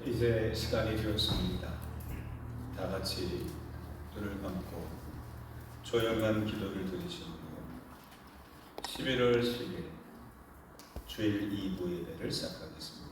이제 시간이 되었습니다. 다 같이 눈을 감고 조용한 기도를 드리시고 11월 10일 주일 2부 예배를 시작하겠습니다.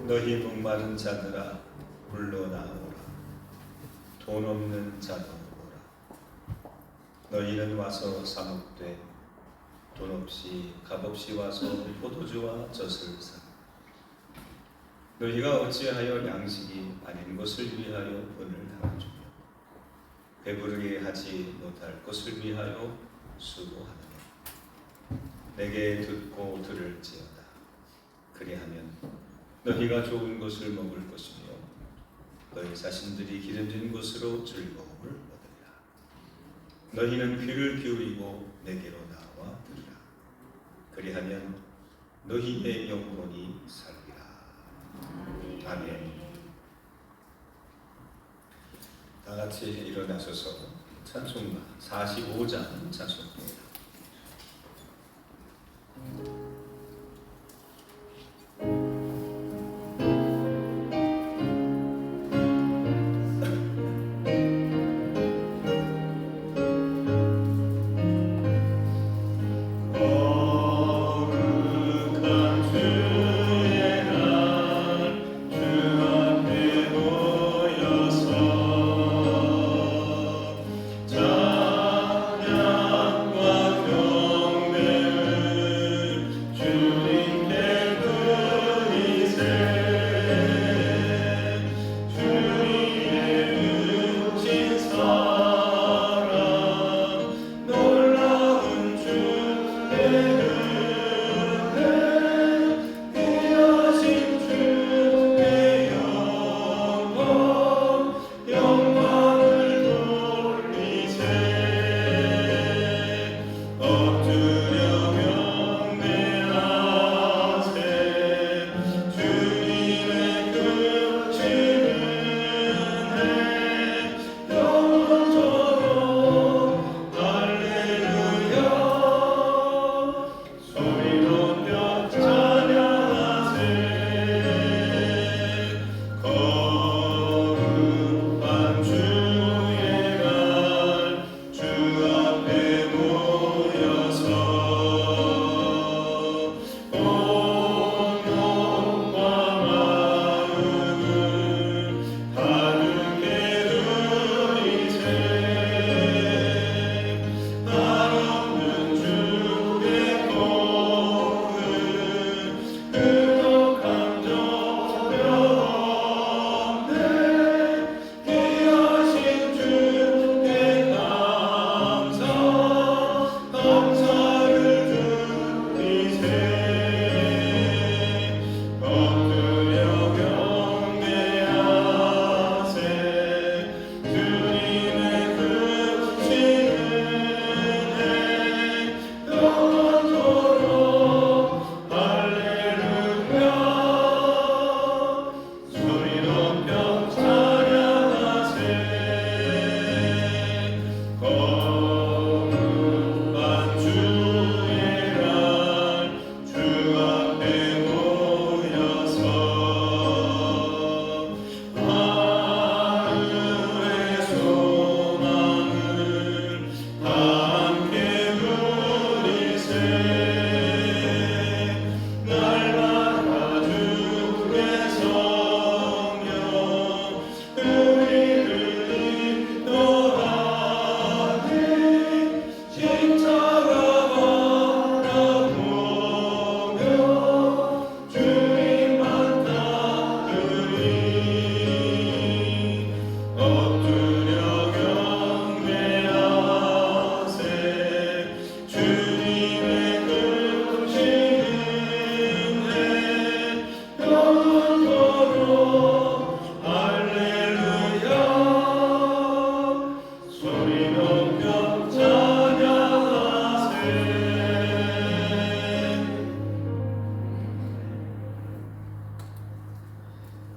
너희 목마른 자들아 물러나오라. 돈 없는 자도 오라. 너희는 와서 사먹되 돈 없이 값없이 와서 포도주와 젖을 사. 너희가 어찌하여 양식이 아닌 것을 위하여 분을 당하주며 배부르게 하지 못할 것을 위하여 수고하느냐. 내게 듣고 들을지어다. 그리하면 너희가 좋은 것을 먹을 것이며 너희 자신들이 기름진 것으로 즐거움을 얻으리라. 너희는 귀를 기울이고 내게로 나와 들으라. 그리하면 너희의 영혼이 살리라. 아멘. 다 같이 일어나셔서 찬송가 45장 찬송입니다. 거룩한 주의 날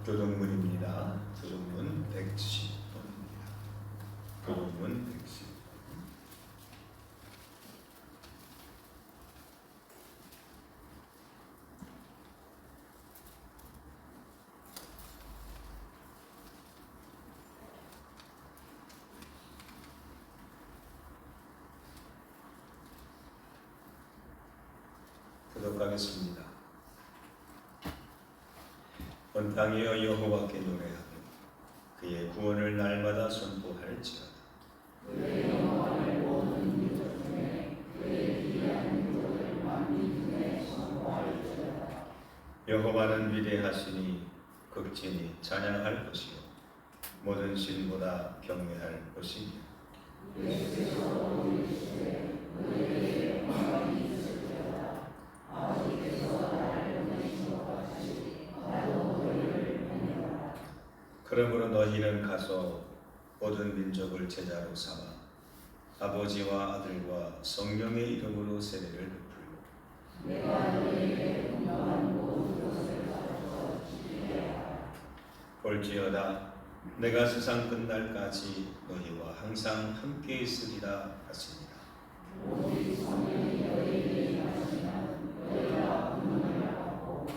교동문입니다. 교동문 110번입니다. 교동문 110. 교독하겠습니다. 온 땅이여 여호와께 노래하며 그의 구원을 날마다 선포할지어다. 그의 영광을 모든 민족 중에 그의 귀한 민족을 만민 중에 선포할지어다. 여호와는 위대하시니 극진히 찬양할 것이요 모든 신보다 경외할 것이니 예수께서 이르시되 그에게 영광이 있을지어다. 아버지께서 나를 보내신 것 같이 나도 너희를 보내노라. 그러므로 너희는 가서 모든 민족을 제자로 삼아 아버지와 아들과 성령의 이름으로 세례를 베풀고 내가 너희에게 분명한 모든 것을 가르쳐 주게 하라. 볼지어다 내가 세상 끝날까지 너희와 항상 함께 있으리라 하시니라. 오직 성령이 너희에게 임하시면 너희가 분명을 하고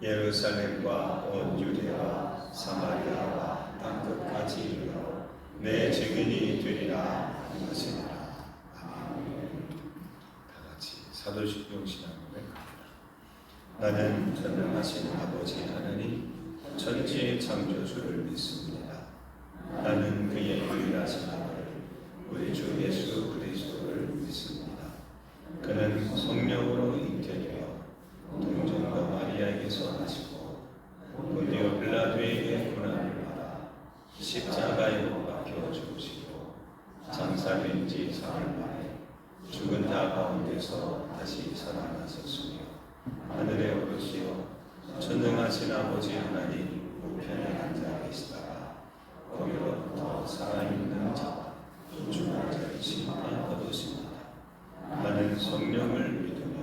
예루살렘과 온 유대와 사마리아와 땅끝까지 이르러 내 증인이 되리라 하시니라. 아멘. 다 같이 사도신경 신앙 고백합니다. 나는 전능하신 아버지 하나님 천지의 창조주를 믿습니다. 나는 그의 유일하신 아들 우리 주 예수 그리스도를 믿습니다. 그는 성령으로 잉태되어 동정과 마리아에게서 나시고 본디오 빌라도에게 고난을 받아 십자가에 못 박혀 죽으시고 장사된 지 사흘 만에 죽은 자 가운데서 다시 전능하신 아버지 하나님 우편에 앉아 계시다가 거기로부터 살아있는 자와 죽은 자의 심판 얻으십니다. 나는 성령을 믿으며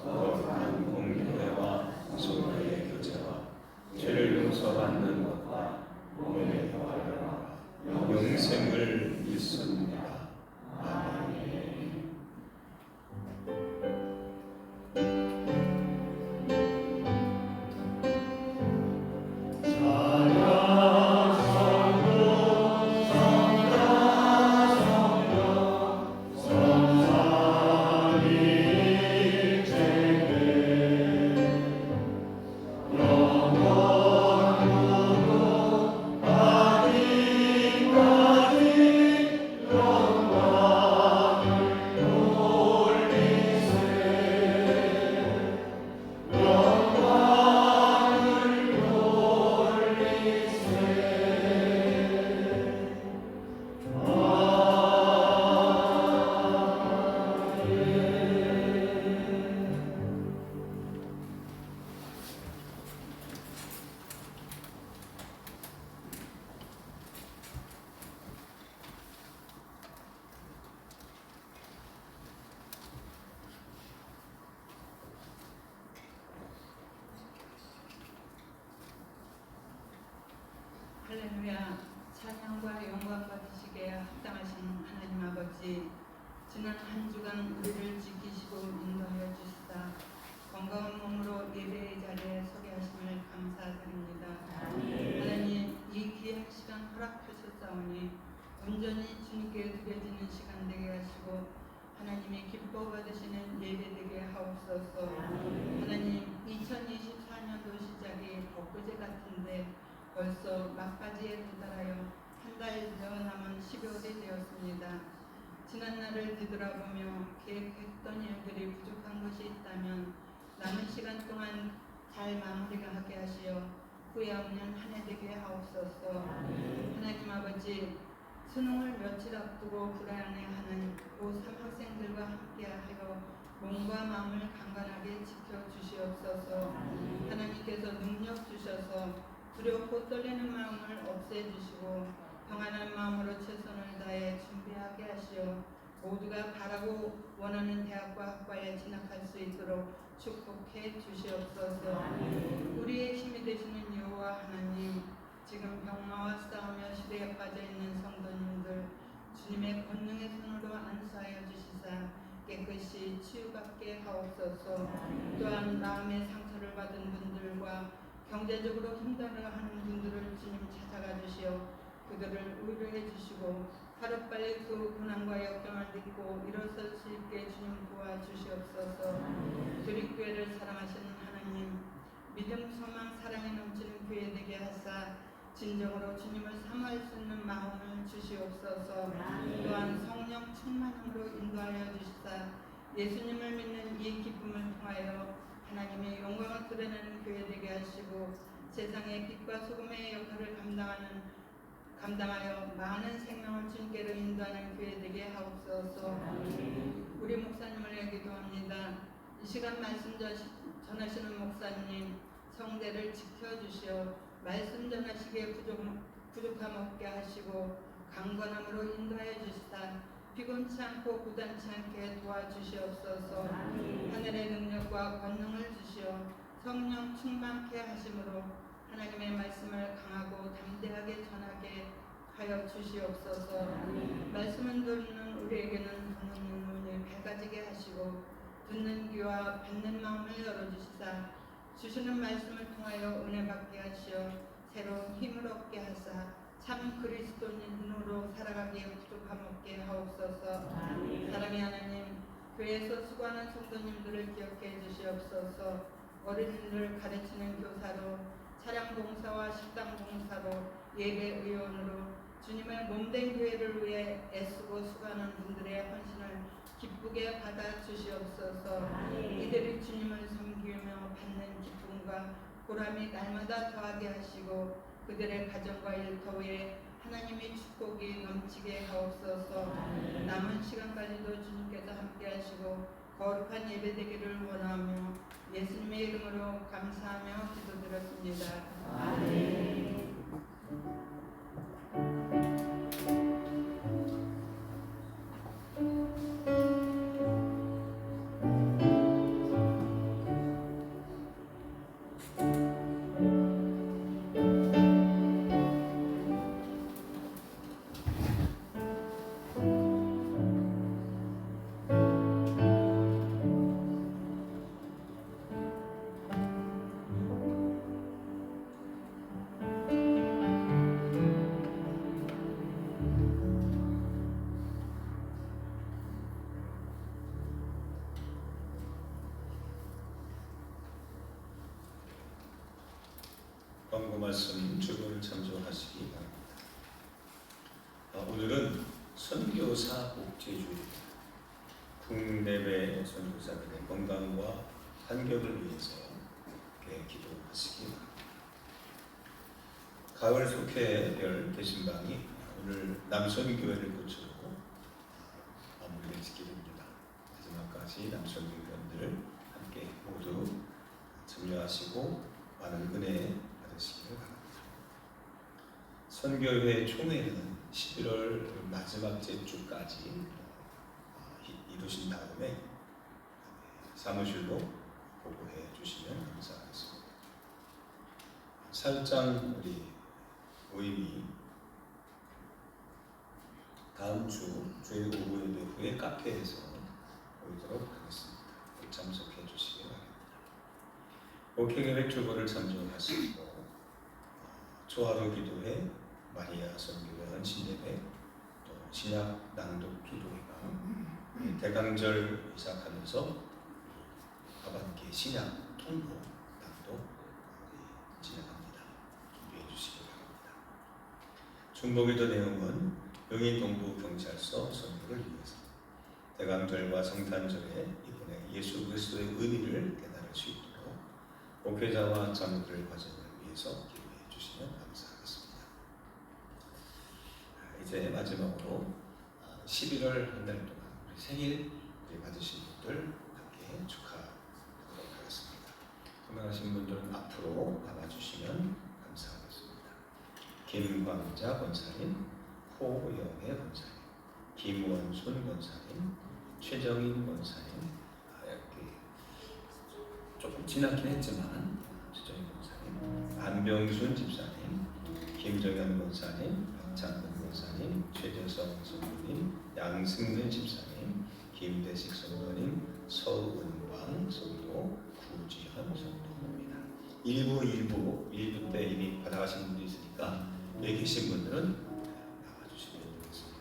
거룩한 공교회와 성도의 교제와 죄를 용서받는 것과 몸의 화평과 영생을 믿습니다. 아멘. 할렐루야. 찬양과 영광 받으시기에 합당하신 하나님 아버지, 지난 한 주간 우리를 지키시고 인도하여 주시다 건강한 몸으로 예배의 자리에 서게 하심을 감사드립니다. 하나님, 이 귀한 시간 허락하셨사오니 온전히 주님께 드려지는 시간 되게 하시고 하나님이 기뻐 받으시는 예배 되게 하옵소서. 하나님, 2024년도 시작이 엊그제 같은데 벌써 막바지에 도달하여 한 달 더 남은 12월이 되었습니다. 지난날을 뒤돌아보며 계획했던 일들이 부족한 것이 있다면 남은 시간 동안 잘 마무리가 하게 하시어 후회 없는 한 해 되게 하옵소서. 하나님 아버지, 수능을 며칠 앞두고 불안해하는 고3 학생들과 함께하여 몸과 마음을 강건하게 지켜주시옵소서. 하나님께서 능력 주셔서 두렵고 떨리는 마음을 없애주시고 평안한 마음으로 최선을 다해 준비하게 하시어 모두가 바라고 원하는 대학과 학과에 진학할 수 있도록 축복해 주시옵소서. 우리의 힘이 되시는 여호와 하나님, 지금 병마와 싸우며 시대에 빠져있는 성도님들 주님의 권능의 손으로 안수하여 주시사 깨끗이 치유받게 하옵소서. 또한 마음의 상처를 받은 분들과 경제적으로 힘들어하는 분들을 주님 찾아가 주시어 그들을 위로해 주시고 하루빨리 그 고난과 역경을 딛고 일어설 수 있게 주님 도와주시옵소서. 주립교회를 사랑하시는 하나님, 믿음, 소망, 사랑에 넘치는 교회 되게 하사 진정으로 주님을 사모할 수 있는 마음을 주시옵소서. 또한 성령 충만함으로 인도하여 주시사 예수님을 믿는 이 기쁨을 통하여 하나님의 영광을 드러내는 교회 되게 하시고 세상의 빛과 소금의 역할을 감당하여 많은 생명을 주님께로 인도하는 교회 되게 하옵소서. 우리 목사님을 위해 기도합니다. 이 시간 말씀 전하시는 목사님 성대를 지켜주시어 말씀 전하시기에 부족함 없게 하시고 강건함으로 인도하여 주시다 피곤치 않고 부담치 않게 도와주시옵소서. 하늘의 능력과 권능을 주시어 성령 충만케 하심으로 하나님의 말씀을 강하고 담대하게 전하게 하여 주시옵소서. 말씀을 듣는 우리에게는 보는 눈이 밝아지게 하시고 듣는 귀와 받는 마음을 열어주시사 주시는 말씀을 통하여 은혜 받게 하시어 새로운 힘을 얻게 하사 참 그리스도인으로 살아가기에 부족함 없게 하옵소서. 사랑의 하나님, 교회에서 수고하는 성도님들을 기억해 주시옵소서. 어린이들을 가르치는 교사로, 차량 봉사와 식당 봉사로, 예배 의원으로 주님의 몸된 교회를 위해 애쓰고 수고하는 분들의 헌신을 기쁘게 받아 주시옵소서. 이들이 주님을 섬기며 받는 기쁨과 보람이 날마다 더하게 하시고 그들의 가정과 일터에 하나님의 축복이 넘치게 하옵소서. 남은 시간까지도 주님께서 함께 하시고 거룩한 예배 되기를 원하며 예수님의 이름으로 감사하며 기도드렸습니다. 아멘. 광고 말씀 주보를 참조하시기 바랍니다. 오늘은 선교사 복제주일입니다. 국내외 선교사들의 건강과 환경을 위해서 기도하시기 바랍니다. 가을 속회별 대신방이 오늘 남선교회를 거쳐서 마무리를 짓게 됩니다. 마지막까지 남선교회원들 함께 모두 참여하시고 많은 은혜 받으시기를 바랍니다. 선교회 총회는 11월 마지막 주까지 이루신 다음에 사무실로 보고해 주시면 감사하겠습니다. 사육장 우리 모임이 다음 주 주일 오후 예배 후에 카페에서 보이도록 하겠습니다. 참석해 주시기 바랍니다. 목회계획 주보를 참조하시고 초하루 기도회, 마리아 선교회 헌신예배, 또 신약 낭독 기도회가 대강절 이삭하면서 하반기 신약 통보 낭독 진행합니다. 준비해 주시기 바랍니다. 중보기도 내용은 용인 동부 경찰서 선교를 위해서 대강절과 성탄절에 이번에 예수 그리스도의 의미를 깨달을 수 있도록 목회자와 자녀들의 과정을 위해서 기도해 주시면 감사하겠습니다. 이제 마지막으로 11월 한 달 동안 우리 생일 받으신 분들 함께 축하하도록 하겠습니다. 건강하신 분들은 앞으로 나와주시면 감사하겠습니다. 김광자 권사님, 호영애 권사님, 김원순 권사님, 최정인 권사님, 조금 지났긴 했지만 최정인 권사님, 안병순 집사님, 김정현 권사님, 박찬근 권사님, 최재성 성도님, 양승근 집사님, 김대식 성도님, 서은광 성도, 구지현 성도입니다. 일부 때 이미 받아가신 분도 있으니까 여기 계신 분들은 나와주시면 되겠습니다.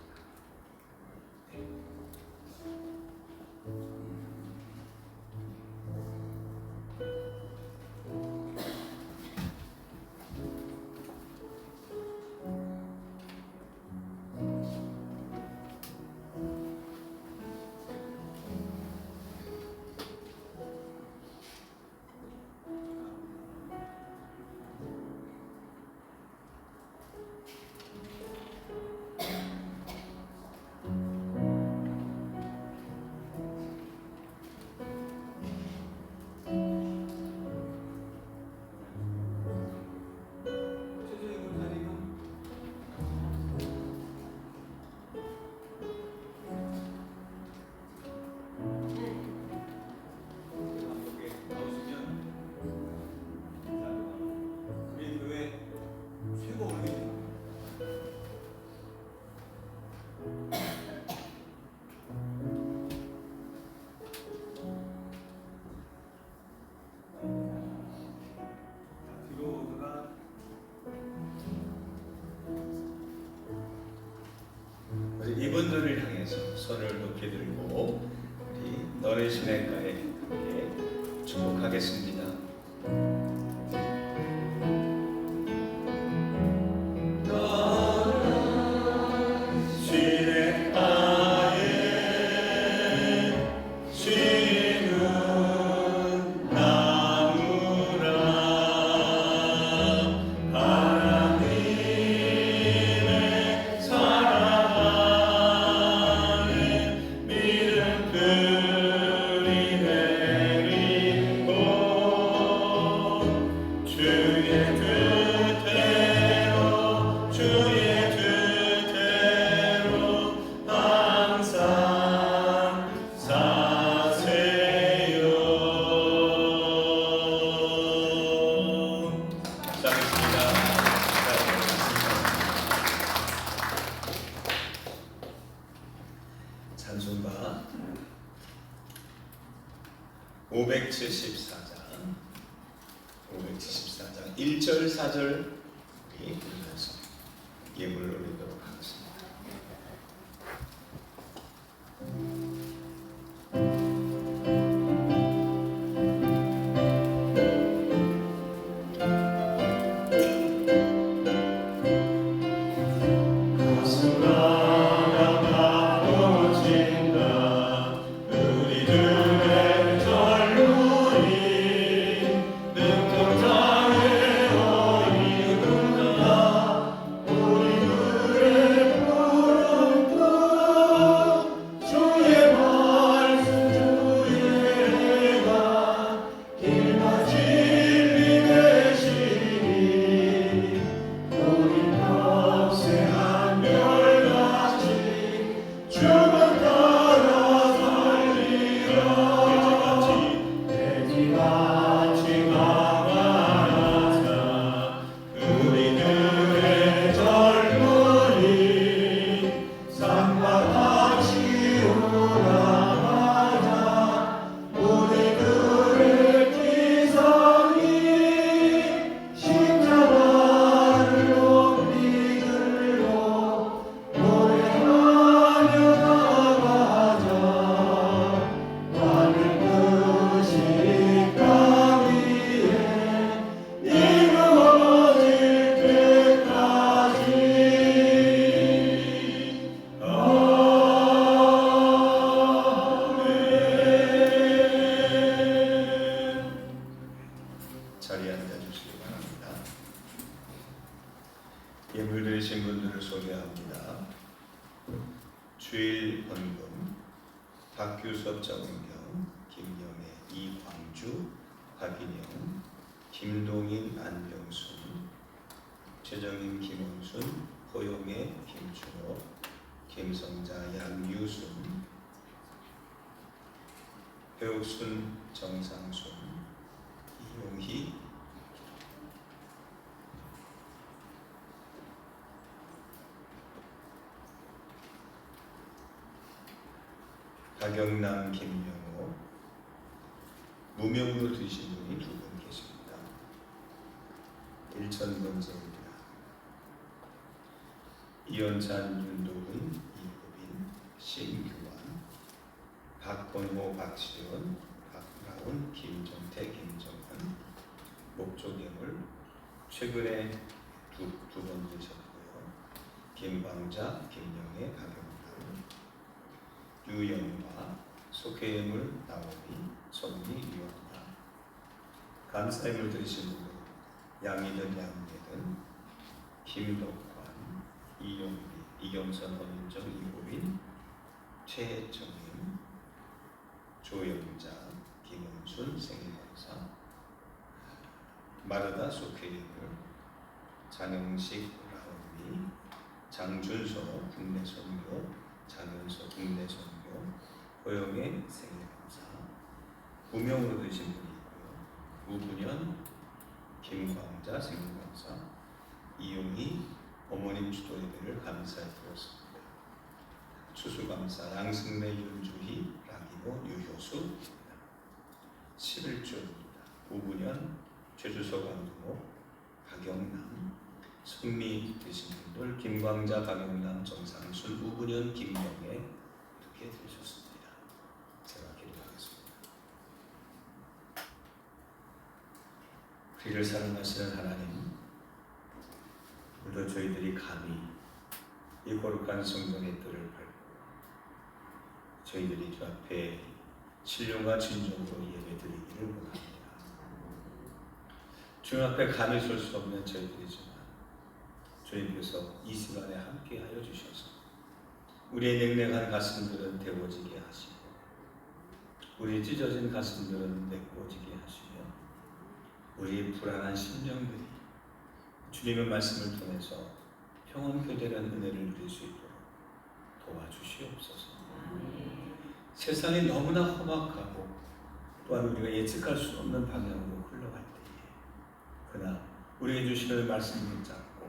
이분들을 향해서 손을 높이 들고 우리 너의 시냇가에 함께 축복하겠습니다. 믿음 그리 내리고 574장 1절 4절 우리 들으면서 예물을 올리도록 하겠습니다. 자리에 앉아주시기 바랍니다. 예물 드리신 분들을 소개합니다. 주일 헌금 박규섭 정은경, 김영애, 이광주, 박인영, 김동인, 안병순, 최정임, 김원순, 호용애, 김준호, 김성자, 양유순, 배옥순, 정상순, 이용희, 박영남, 김명호, 무명으로 드신 분이 2분 계십니다. 일천번제입니다. 이연찬, 윤도훈, 이호빈, 신규환, 박건호, 박시원, 박라운, 김정태, 김정환, 목조괴물 최근에 두 번 드셨고요. 김광자, 김영애, 박영남, 유영화, 속회예물 나오미, 성미, 유영화. 감사예물 드리신 분들 양이든 양예든 김덕환, 이용비, 이경선, 원인정, 이호빈, 최정임, 조영자, 김원순, 생일건사, 마르다 속회예물, 장영식, 라오미, 장준서, 국내선교, 장윤서, 국내선교, 호영의 생일감사, 무명으로 드신 분이 있고요. 우분현, 김광자, 생일감사, 이용희, 어머님 주도 예배를 감사히 드렸습니다. 추수감사, 양승래, 윤주희, 라기모, 유효수, 11조입니다. 우분현, 최주석, 안두모, 박영남, 승리 되신 분들 김광자, 박영남, 정상순, 우분현, 김영애 이렇게 되셨습니다. 제가 기도하겠습니다. 우리를 사랑하시는 하나님, 오늘도 저희들이 감히 이 거룩한 성전의 뜰을 밟고 저희들이 주 앞에 신령과 진정으로 예배드리기를 원합니다. 주 앞에 감히 설 수 없는 저희들이지만 주님께서 이 시간에 함께하여 주셔서 우리의 냉랭한 가슴들은 데워지게 하시고 우리 찢어진 가슴들은 메꿔지게 하시며 우리의 불안한 심령들이 주님의 말씀을 통해서 평안교대라는 은혜를 누릴 수 있도록 도와주시옵소서. 세상이 너무나 험악하고 또한 우리가 예측할 수 없는 방향으로 흘러갈 때에 그러나 우리에게 주시는 말씀을 붙잡고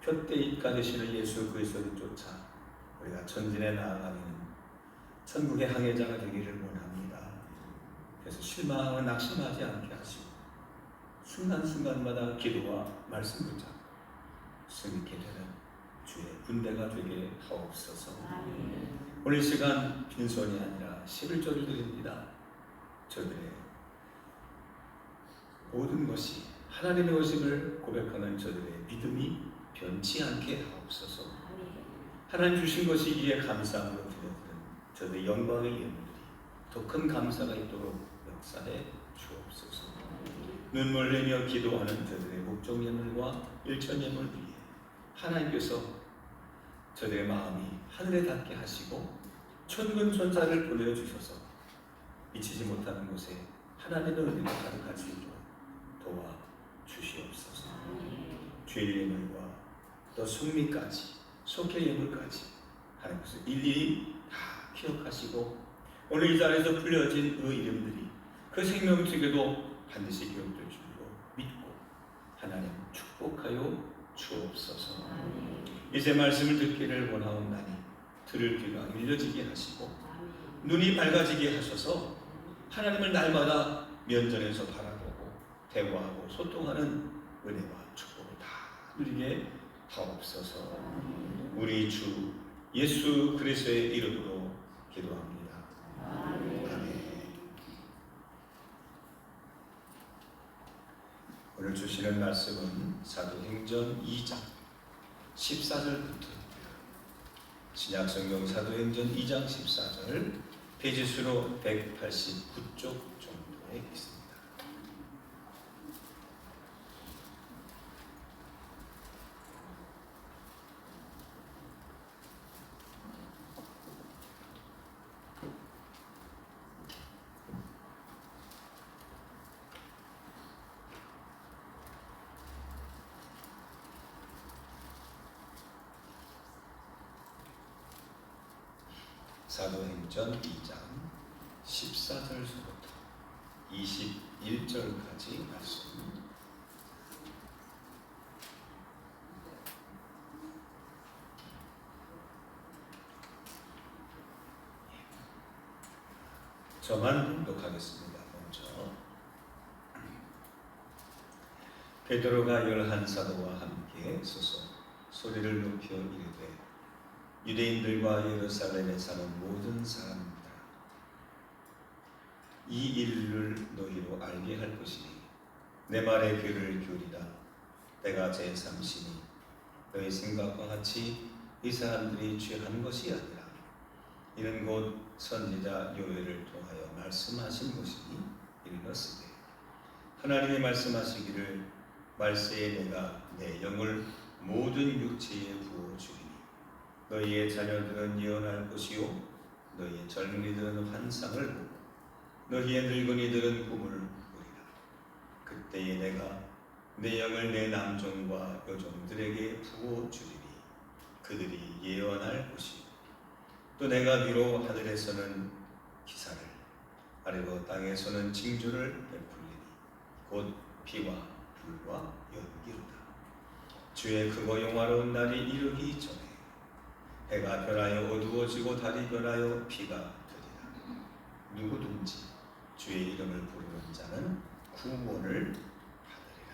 표대입가 되시는 예수 그리스도를 쫓아 우리가 전진해 나아가는 천국의 항해자가 되기를 원합니다. 그래서 실망하고 낙심하지 않게 하시고 순간순간마다 기도와 말씀 붙잡고 승리케 되는 주의 군대가 되게 하옵소서. 오늘 시간 빈손이 아니라 11조를 드립니다. 저들의 모든 것이 하나님의 오심을 고백하는 저들의 믿음이 변치 않게 하옵소서. 하나님 주신 것이 이에 감사함으로 드려드는 저들의 영광의 예물들이 더 큰 감사가 있도록 역사해 주옵소서. 눈물 내며 기도하는 저들의 목적 예물과 일천 예물 위에 하나님께서 저들의 마음이 하늘에 닿게 하시고 천군 천사를 보내주셔서 미치지 못하는 곳에 하나님의 은혜가 가득하시도록 도와 주시옵소서. 죄의 예물과 또 승리까지 속죄 예물까지 하나님께서 일일이 다 기억하시고 오늘 이 자리에서 불려진 그 이름들이 그 생명책에도 반드시 기록될 줄로 믿고 하나님 축복하여 주옵소서. 이제 말씀을 듣기를 원하옵나니 들을 귀가 열려지게 하시고 눈이 밝아지게 하셔서 하나님을 날마다 면전에서 바라보고 대화하고 소통하는 은혜와 축복을 다 누리게 하옵소서. 우리 주 예수 그리스도의 이름으로 기도합니다. 아멘. 오늘 주시는 말씀은 사도행전 2장 14절부터 신약성경 사도행전 2장 14절 페이지수로 189쪽 정도에 있습니다. 사도행전 2장 14절부터 21절까지 말씀. 저만 봉독하겠습니다. 먼저 베드로가 11사도와 함께 서서 소리를 높여 이르되 유대인들과 예루살렘에 사는 모든 사람들아, 이 일을 너희로 알게 할 것이니 내 말에 귀를 기울이라. 내가 제3신이 너희 생각과 같이 이 사람들이 취한 것이 아니라 이는 곧 선지자 요엘을 통하여 말씀하신 것이니 이르렀으되 하나님이 말씀하시기를 말세에 내가 내 영을 모든 육체에 부어주리니 너희의 자녀들은 예언할 것이요 너희의 젊은이들은 환상을 보고 너희의 늙은이들은 꿈을 꾸리라. 그때에 내가 내 영을 내 남종과 여종들에게 부어주리니 그들이 예언할 것이요 또 내가 위로 하늘에서는 기사를 아래로 땅에서는 징조를 베풀리니 곧 피와 불과 연기로다. 주의 크고 영화로운 날이 이르기 전에 해가 변하여 어두워지고 달이 변하여 비가 되리라. 누구든지 주의 이름을 부르는 자는 구원을 받으리라.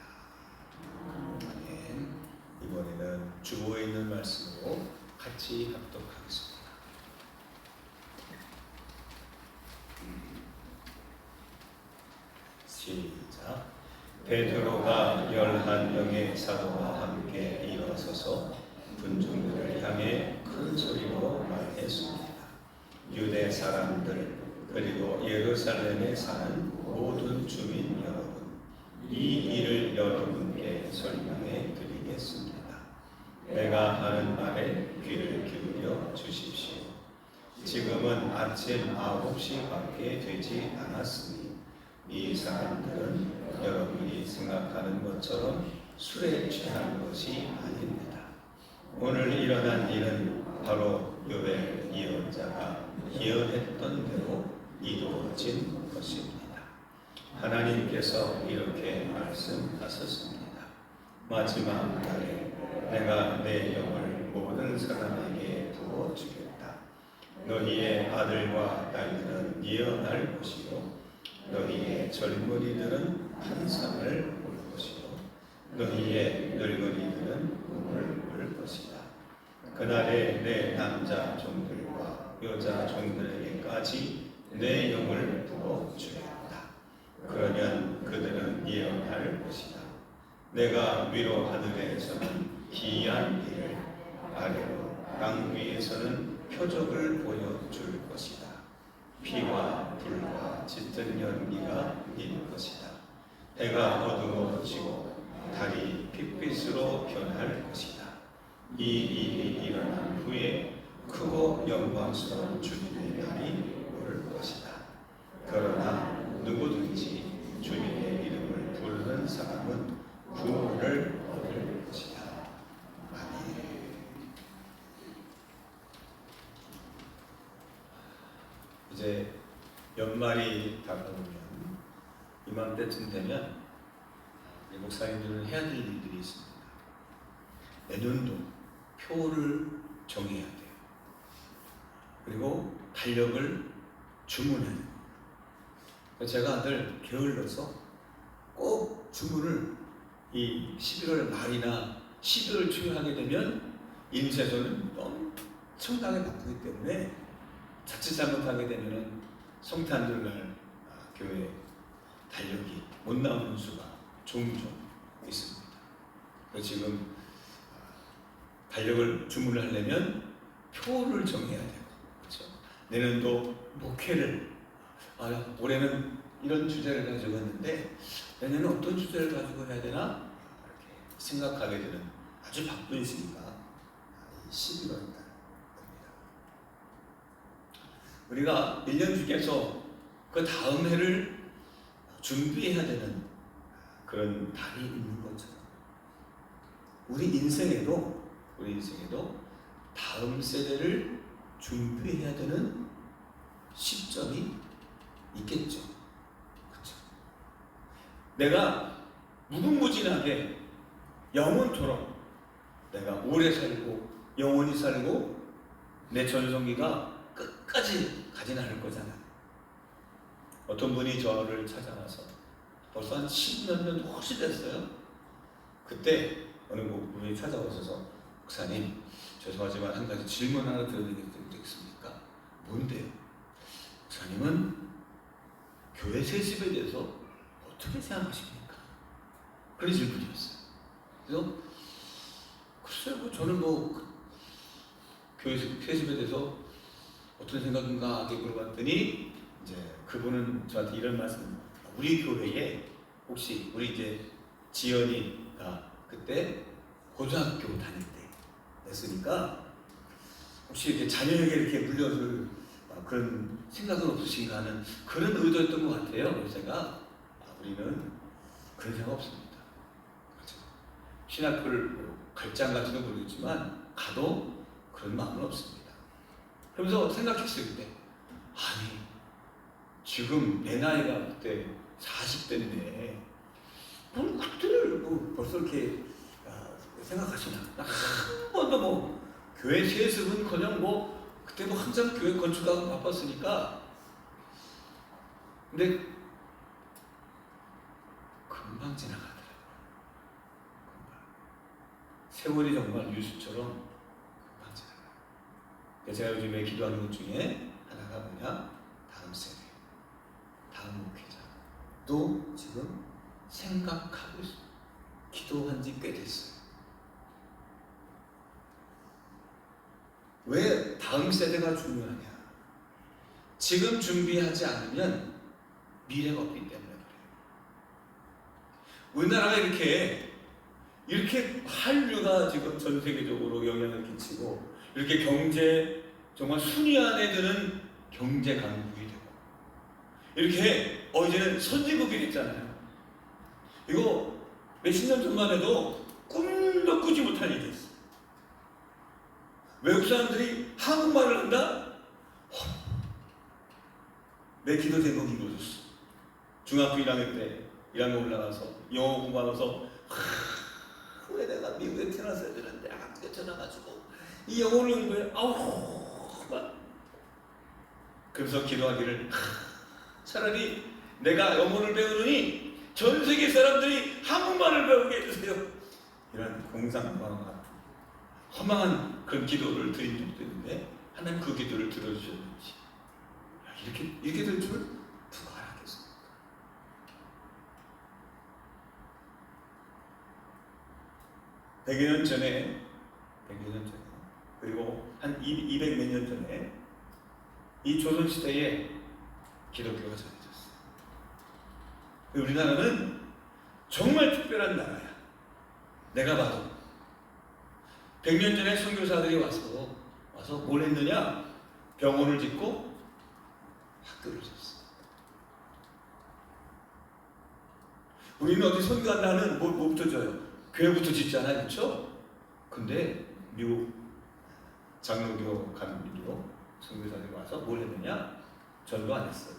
아멘. 이번에는 주보에 있는 말씀으로 같이 합독하겠습니다. 시작. 베드로가 11명의 사도와 함께 일어서서 군중들을 향해 큰 소리로 말했습니다. 유대 사람들 그리고 예루살렘에 사는 모든 주민 여러분, 이 일을 여러분께 설명해 드리겠습니다. 내가 하는 말에 귀를 기울여 주십시오. 지금은 아침 9시밖에 되지 않았으니 이 사람들은 여러분이 생각하는 것처럼 술에 취한 것이 아닙니다. 오늘 일어난 일은 바로 요엘 예언자가 예언했던 대로 이루어진 것입니다. 하나님께서 이렇게 말씀하셨습니다. 마지막 날에 내가 내 영을 모든 사람에게 부어주겠다. 너희의 아들과 딸들은 예언할 것이요 너희의 젊은이들은 환상을 볼 것이요 너희의 늙은이들은 꿈을 꿀 것이다. 그날에 내 남자 종들과 여자 종들에게까지 내 영을 부어주겠다. 그러면 그들은 예언할 것이다. 내가 위로 하늘에서는 기이한 일을, 아래로 땅 위에서는 표적을 보여줄 것이다. 피와 불과 짙은 연기가 일 것이다. 해가 어두워지고 달이 핏빛으로 변할 것이다. 이 일이 일어난 후에 크고 영광스러운 주님의 날이 올 것이다. 그러나 누구든지 주님의 이름을 부르는 사람은 구원을 얻을 것이다. 아멘. 이제 연말이 다가오면 이맘때쯤 되면 목사님들은 해야 될 일들이 있습니다. 내년도 표를 정해야 돼요. 그리고 달력을 주문해야 돼요. 제가 늘 게을러서 꼭 주문을 이 11월 말이나 12월 초에 하게 되면 인쇄소는 엄청나게 바쁘기 때문에 자칫 잘못하게 되면 성탄절날 교회 달력이 못 나오는 수가 종종 있습니다. 그래서 지금 달력을 주문을 하려면 표를 정해야 되고, 그렇죠? 내년도 목회를 올해는 이런 주제를 가지고 했는데 내년에 어떤 주제를 가지고 해야 되나 이렇게 생각하게 되는 아주 바쁜 시기가 11월 달입니다. 우리가 1년 중에서 그 다음 해를 준비해야 되는 그런 달이 있는 것처럼 우리 인생에도 다음 세대를 준비해야 되는 시점이 있겠죠. 그렇죠? 내가 무궁무진하게 영원토록 내가 오래 살고 영원히 살고 내 전성기가 끝까지 가진 않을 거잖아요. 어떤 분이 저를 찾아와서 벌써 한 10몇 년 훨씬 됐어요. 그때 어느 분이 찾아오셔서 목사님 죄송하지만 한 가지 질문 하나 드려도 되겠습니까? 뭔데요? 목사님은 교회 세습에 대해서 어떻게 생각하십니까? 그런 질문이었어요. 그래서 글쎄요, 저는 교회 세습에 대해서 어떤 생각인가 하게 물어봤더니 이제 그분은 저한테 이런 말씀, 우리 교회에 혹시 우리 이제 지연이가 그때 고등학교 다닐 때 됐으니까 혹시 이렇게 자녀에게 이렇게 물려줄 그런 생각은 없으신가 하는 그런 의도였던 것 같아요. 그래서 제가 우리는 그런 생각 없습니다. 그렇죠? 신학교를 갈지 안 갈지도 모르겠지만 가도 그런 마음은 없습니다. 그러면서 생각했을 때 아니 지금 내 나이가 그때 40대인데 뭘 그때를 벌써 이렇게 생각하시나? 한 번도 교회 세습은커녕 그때 한참 교회 건축하고 바빴으니까 근데 금방 지나가더라고요. 금방. 세월이 정말 뉴스처럼 금방 지나가요. 제가 요즘에 기도하는 것 중에 하나가 뭐냐? 다음 세대, 다음 목회자도 지금 생각하고 있어요. 기도한 지 꽤 됐어요. 왜 다음 세대가 중요하냐? 지금 준비하지 않으면 미래가 없기 때문에 그래요. 우리나라가 이렇게 한류가 지금 전 세계적으로 영향을 끼치고 이렇게 경제 정말 순위 안에 드는 경제 강국이 되고 이렇게 이제는 선진국이 됐잖아요. 이거 몇십 년 전만 해도 꿈도 꾸지 못할 일이었어요. 외국 사람들이 한국말을 한다? 내 기도 제목이 이루어졌어. 중학교 1학년 때 1학년 올라가서 영어 공부하면서 왜 내가 미국에 태어났어야 되는데 한국에 태어나가지고 이 영어를 공부해 그러면서 기도하기를 차라리 내가 영어를 배우느니 전 세계 사람들이 한국말을 배우게 해주세요. 이런 공상과학 허망한 그런 기도를 드린 적도 있는데 하나님 그 기도를 들어주셨는지 이렇게 될 줄 누가 알았겠습니까? 백여 년 전에 그리고 한 200 몇 년 전에 이 조선시대에 기독교가 전해졌어요. 우리나라는 정말 특별한 나라야. 내가 봐도 100년 전에 선교사들이 와서 뭘 했느냐? 병원을 짓고 학교를 졌어. 우리는 어디 선교한다 하면 뭐부터 져요? 교회부터 짓잖아요, 그렇죠? 근데 미국 장로교 감리교 선교사들이 와서 뭘 했느냐? 전도 안 했어요.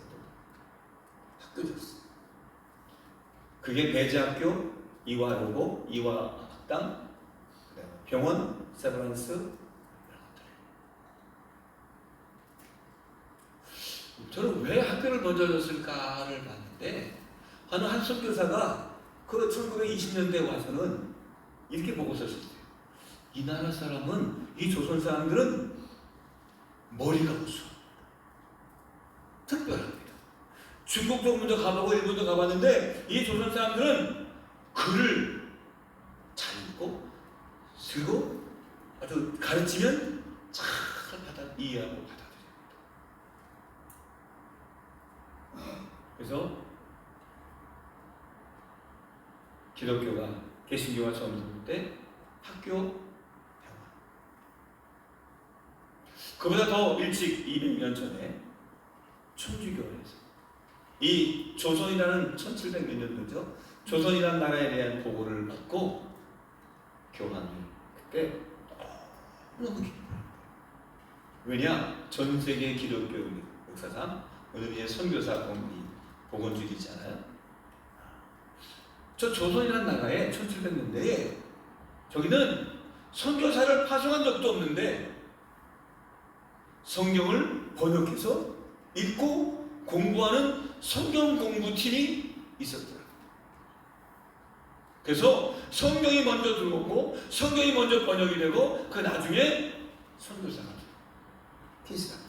학교 졌어. 그게 배제학교, 이화여고, 이화학당, 병원, 세브란스 이런 것들. 저는 왜 학교를 먼저 졌을까를 봤는데 한 선교사가 그 1920년대에 와서는 이렇게 보고 썼어요. 이 나라 사람은, 이 조선 사람들은 머리가 우스워. 특별합니다. 중국도 먼저 가보고 일본도 가봤는데 이 조선 사람들은 글을 잘 읽고 쓰고 아주 가르치면 잘 이해하고 받아들입니다. 그래서 기독교가 개신교가 처음 들어올 때 학교, 병원. 그보다 더 일찍 200년 전에 천주교에서 이 조선이라는 1700 몇 년도죠. 조선이라는 나라에 대한 보고를 받고 교황이 그때 너무 기뻐요. 왜냐? 전 세계 기독교 역사상 오늘 이제 선교사 공비 복원주의잖아요. 저 조선이라는 나라에 1700년대에 저기는 선교사를 파송한 적도 없는데 성경을 번역해서 읽고 공부하는 성경 공부팀이 있었더라고요. 그래서 성경이 먼저 들어오고 성경이 먼저 번역이 되고 그 나중에 선교사가 돼요. 티스라.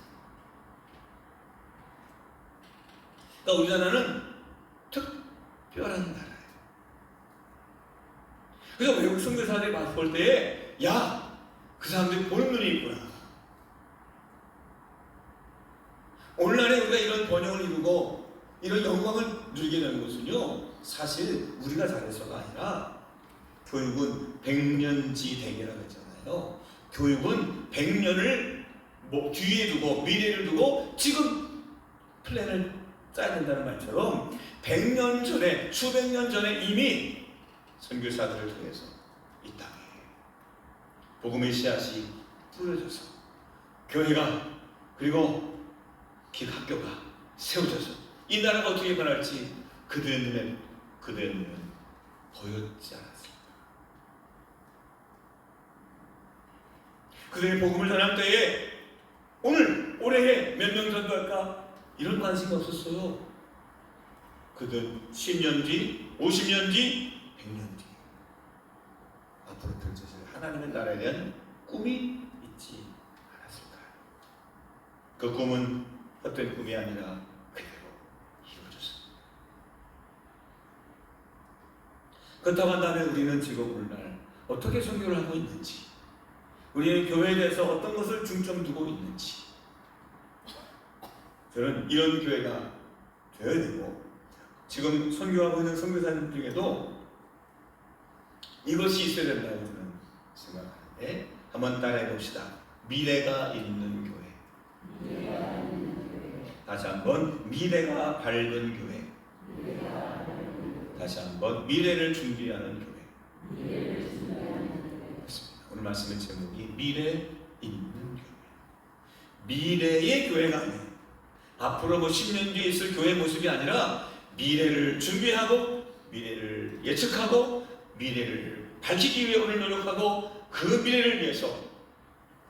그러니까 우리나라는 특별한 나라예요. 그래서 외국 선교사들이 볼 때에 야, 그 사람들이 보는 눈이 있구나. 오늘날에 우리가 이런 번영을 이루고 이런 영광을 누리게 되는 것은요, 사실 우리가 잘해서가 아니라 교육은 백년지대계라고 했잖아요. 교육은 100년을 뒤에 두고 미래를 두고 지금 플랜을 짜야 된다는 말처럼 100년 전에, 수백 년 전에 이미 선교사들을 통해서 이 땅에 복음의 씨앗이 뿌려져서 교회가 그리고 학교가 세워져서 이 나라가 어떻게 변할지 그들의 눈에는 보였지 않았습니다. 그들의 복음을 전할 때에 올해에 몇 명 전도할까? 이런 관심이 없었어요. 그들 10년 뒤, 50년 뒤, 100년 뒤 앞으로 펼쳐질 하나님의 나라에 대한 꿈이 있지 않았을까요? 그 꿈은 헛된 꿈이 아니라 그대로 이루어졌습니다. 그렇다고 한다면 우리는 지금 오늘날 어떻게 선교를 하고 있는지, 우리의 교회에 대해서 어떤 것을 중점 두고 있는지, 저는 이런 교회가 되어야 되고, 지금 선교하고 있는 선교사님 중에도 이것이 있어야 된다고 저는 생각하는데, 한번 따라해 봅시다. 미래가 있는 교회. 다시 한번 미래가 밝은 교회. 다시 한번 미래를 준비하는 교회. 그렇습니다. 오늘 말씀의 제목이 미래 있는 교회. 미래의 교회가 아니에요. 앞으로 10년 뒤에 있을 교회 모습이 아니라 미래를 준비하고 미래를 예측하고 미래를 밝히기 위해 오늘 노력하고 그 미래를 위해서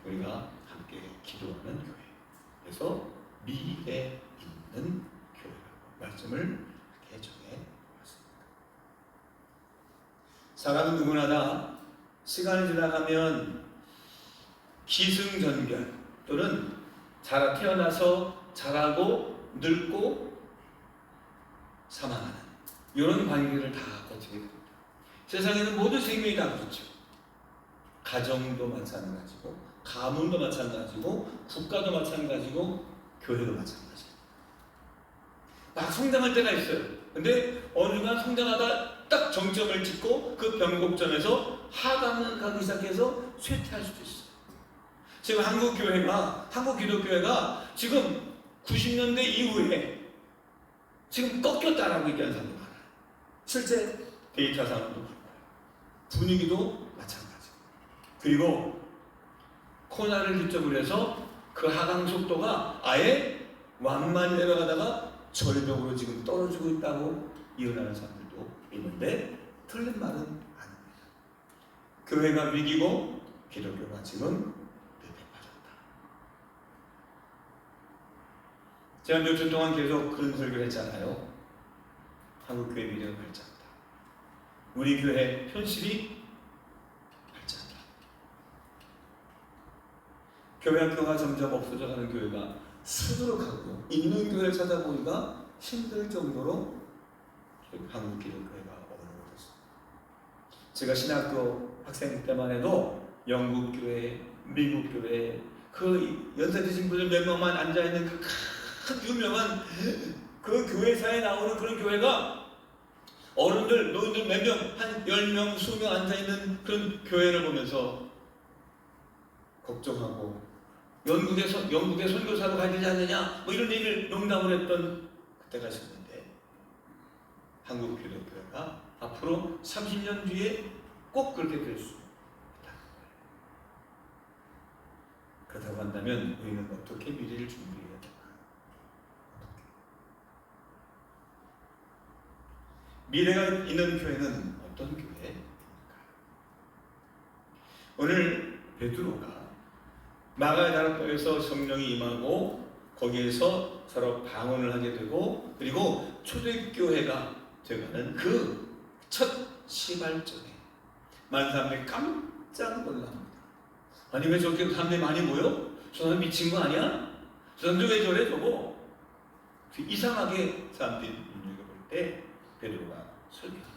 우리가 함께 기도하는 교회. 그래서 미래 있는 교회라고 말씀을 사람은 누구나 다 시간이 지나가면 기승전결 또는 태어나서 자라고 늙고 사망하는 이런 관계를 다 거치게 됩니다. 세상에는 모든 생명이 다 그렇죠. 가정도 마찬가지고 가문도 마찬가지고 국가도 마찬가지고 교회도 마찬가지고 막 성장할 때가 있어요. 근데 어느 순간 성장하다 딱 정점을 찍고 그 변곡점에서 하강을 가기 시작해서 쇠퇴할 수도 있어요. 지금 한국 기독교회가 지금 90년대 이후에 지금 꺾였다라고 얘기하는 사람도 많아요. 실제 데이터상으로도 그렇고요. 분위기도 마찬가지고. 그리고 코로나를 기점으로 해서 그 하강 속도가 아예 완만히 내려가다가 절벽으로 지금 떨어지고 있다고 이혼하는 사람들도 있는데 틀린 말은 아닙니다. 교회가 위기고 기독교가 지금 늪에 빠졌다. 제가 몇 주 동안 계속 그런 설교를 했잖아요. 한국교회 미래가 밝지 않다. 우리 교회 현실이 밝지 않다. 교회 학교가 점점 없어져가는 교회가 수두룩하고요. 있는 교회를 찾아보기가 힘들 정도로 한국 기독교회가 어려워졌습니다. 제가 신학교 학생 때만 해도 영국 교회, 미국 교회, 그 연세 드신 분들 몇 명만 앉아있는 그 큰 유명한 그 교회사에 나오는 그런 교회가 어른들, 노인들 몇 명, 한 10명, 20명 앉아있는 그런 교회를 보면서 걱정하고 영국에 선교사로 가야 되지 않느냐 뭐 이런 얘기를 농담을 했던 그때가 있었는데 한국 기독교회가 앞으로 30년 뒤에 꼭 그렇게 될 수 있다는 거예요. 그렇다고 한다면 우리는 어떻게 미래를 준비해야 되나? 미래가 있는 교회는 어떤 교회입니까? 오늘 베드로가 마가의 다락방에서 성령이 임하고 거기에서 서로 방언을 하게 되고 그리고 초대교회가 되어가는 그 첫 시발점에 많은 사람들이 깜짝 놀랍니다. 아니 왜 저렇게 사람들이 많이 모여? 저 사람 미친 거 아니야? 저 사람들 왜 저래 저거? 이상하게 사람들이 눈여겨볼 때 베드로가 설교합니다.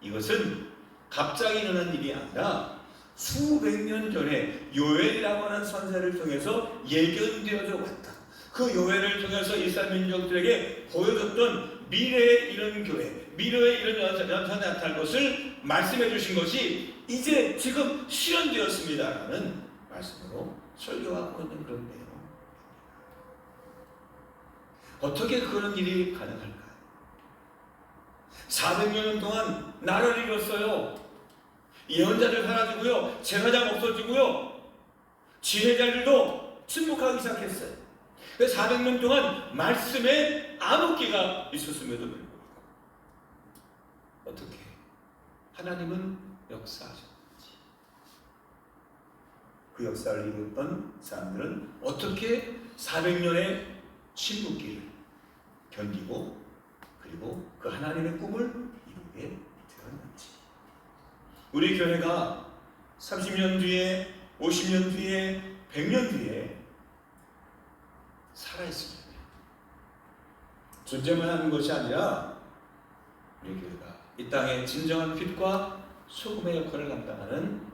이것은 갑자기 일어난 일이 아니라 수백 년 전에 요엘이라고 하는 선생을 통해서 예견되어져 왔다. 그 요엘을 통해서 이스라엘 민족들에게 보여줬던 미래의 이런 교회, 미래의 이런 연산이 나타날 것을 말씀해 주신 것이 이제 지금 실현되었습니다라는 말씀으로 설교하고 있는 그런 내용. 어떻게 그런 일이 가능할까요? 400년 동안 나라를 잃었어요. 예언자들 사라지고요, 제사장 없어지고요, 지혜자들도 침묵하기 시작했어요. 400년 동안 말씀에 암흑기가 있었음에도 불구하고 어떻게 하나님은 역사하셨는지, 그 역사를 이뤘던 사람들은 어떻게 400년의 침묵기를 견디고 그리고 그 하나님의 꿈을 이루게 되었는지. 우리 교회가 30년 뒤에, 50년 뒤에, 100년 뒤에 살아있습니다. 존재만 하는 것이 아니라 우리 교회가 이 땅에 진정한 빛과 소금의 역할을 감당하는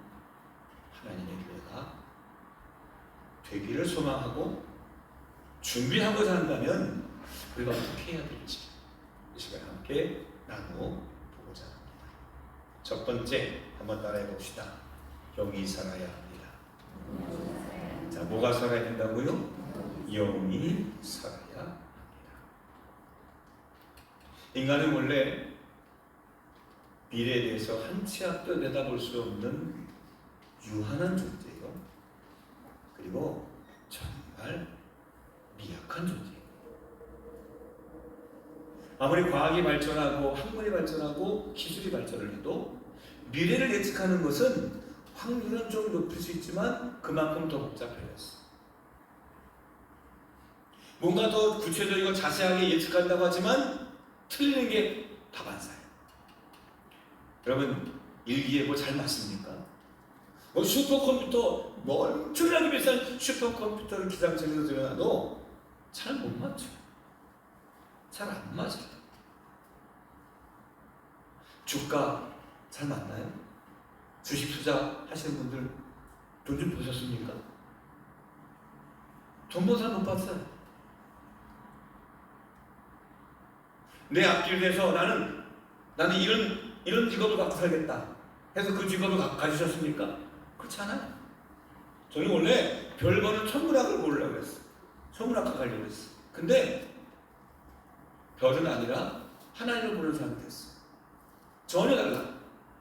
하나님의 교회가 되기를 소망하고 준비하고자 한다면 우리가 어떻게 해야 될지 이 시간에 함께 나눠보고자 합니다. 첫 번째 한번 따라해 봅시다. 영이 살아야 합니다. 자, 뭐가 살아야 된다고요? 영이 살아야 합니다. 인간은 원래 미래에 대해서 한 치 앞도 내다볼 수 없는 유한한 존재예요. 그리고 정말 미약한 존재예요. 아무리 과학이 발전하고 학문이 발전하고 기술이 발전을 해도 미래를 예측하는 것은 확률은 좀 높일 수 있지만 그만큼 더 복잡해졌어. 뭔가 더 구체적이고 자세하게 예측한다고 하지만 틀리는 게 다반사예요. 여러분, 일기예보 잘 맞습니까? 뭐 슈퍼컴퓨터 엄청나게 비싼 슈퍼컴퓨터를 기상청에서 들여놔도 잘 못 맞춰. 잘 안 맞아. 주가 잘 맞나요? 주식 투자 하시는 분들 돈 좀 보셨습니까? 돈 본 사람 못 봤어요. 내 앞길 위해서 나는 이런 직업을 갖고 살겠다 해서 그 직업을 가지셨습니까? 그렇지 않아요. 저는 원래 별거는 천문학을 보려고 했어. 천문학과 가려고 했어. 근데 별은 아니라 하나님을 보는 사람이 됐어. 전혀 달라.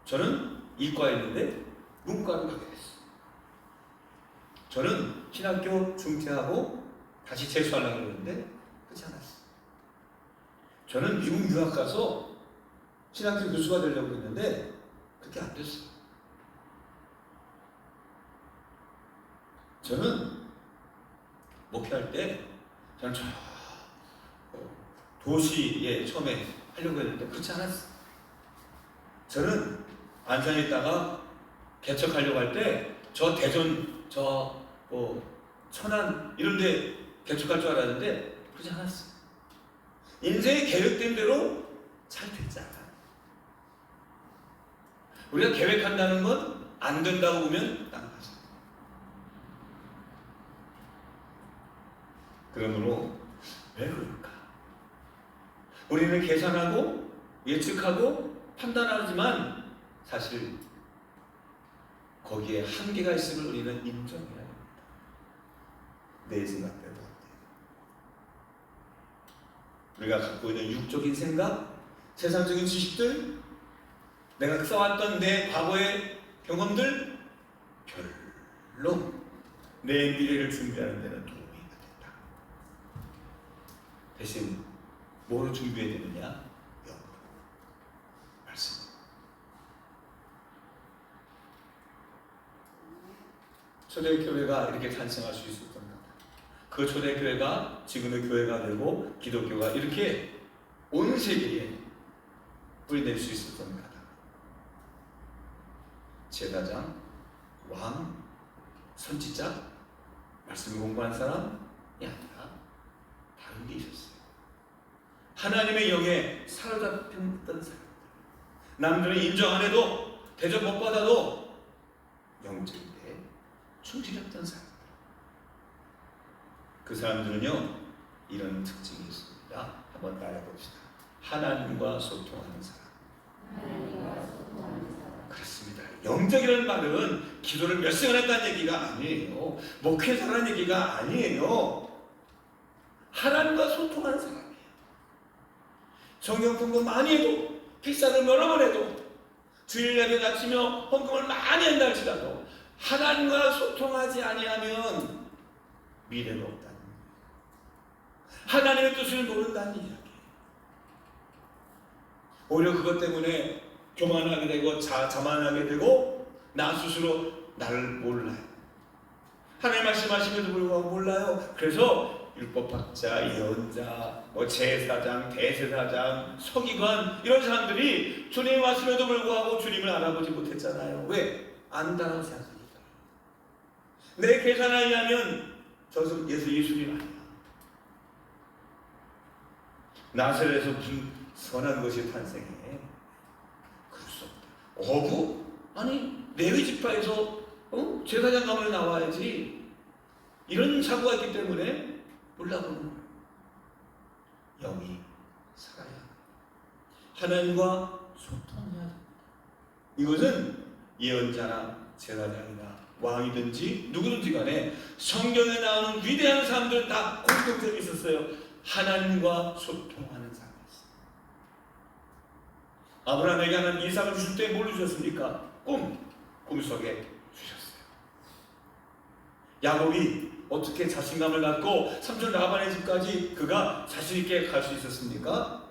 저는 이과였는데 문과로 가게 됐어. 저는 신학교 중퇴하고 다시 재수하려고 했는데 그렇지 않았어. 저는 미국 유학 가서 신학교 교수가 되려고 했는데 그렇게 안 됐어. 저는 목회할 때 저는 저 도시에 처음에 하려고 했는데 그렇지 않았어. 저는 안산에 있다가 개척하려고 할 때 저 대전 천안 이런 데 개척할 줄 알았는데 그렇지 않았어. 인생이 계획된 대로 잘 됐잖아. 우리가 계획한다는 건 안 된다고 보면 딴 거죠. 그러므로 왜 그럴까? 우리는 계산하고 예측하고 판단하지만 사실 거기에 한계가 있음을 우리는 인정해야 합니다. 내 생각대로 안 돼. 우리가 갖고 있는 육적인 생각, 세상적인 지식들, 내가 써왔던 내 과거의 경험들 별로 내 미래를 준비하는 데는 도움이 안 된다. 대신 뭐로 준비해야 되느냐? 영으로. 말씀. 초대교회가 이렇게 탄생할 수 있었던 것. 그 초대교회가 지금의 교회가 되고 기독교가 이렇게 온 세계에 뿌리낼 수 있었던 것. 제사장, 왕, 선지자, 말씀을 공부한 사람이 아니라 다른 게 있었어요. 하나님의 영에 사로잡혔던 사람들. 남들은 인정 안 해도 대접 못 받아도 영적인데 충실했던 사람들. 그 사람들은요 이런 특징이 있습니다. 한번 따라봅시다. 하나님과 소통하는 사람. 그렇습니다. 영적이라는 말은 기도를 몇 시간 했다는 얘기가 아니에요. 목회자라는 얘기가 아니에요. 하나님과 소통하는 사람이에요. 성경 공부 많이 해도 필사를 여러 번 해도 주일 예배 갖추며 헌금을 많이 한다 할지라도 하나님과 소통하지 아니하면 미래가 없다는 거예요. 하나님의 뜻을 모른다는 이야기예요. 오히려 그것 때문에 교만하게 되고 자만하게 되고 나 스스로 나를 몰라요. 하나님 말씀하심에도 불구하고 몰라요. 그래서 율법학자, 예언자, 제사장, 대제사장, 서기관 이런 사람들이 주님이 왔음에도 불구하고 주님을 알아보지 못했잖아요. 왜? 안다라고 생각하니까. 내 계산에 의하면 저는 예수님 아니야. 나사렛에서 무슨 선한 것이 탄생해. 그럴 수 없다. 어부? 아니 레위 지파에서 제사장 가문에 나와야지. 이런 사고가 있기 때문에 몰라보는 거예요. 영이 살아야 합니다. 하나님과 소통해야 됩니다. 이것은 예언자나 제사장이나 왕이든지 누구든지 간에 성경에 나오는 위대한 사람들은 다 공통점이 있었어요. 하나님과 소통하는 사람이었어요. 아브라함에게 하나님 이삭을 주실 때 뭘 주셨습니까? 꿈속에 주셨어요. 야곱이 어떻게 자신감을 갖고 삼촌 라반의 집까지 그가 자신있게 갈 수 있었습니까?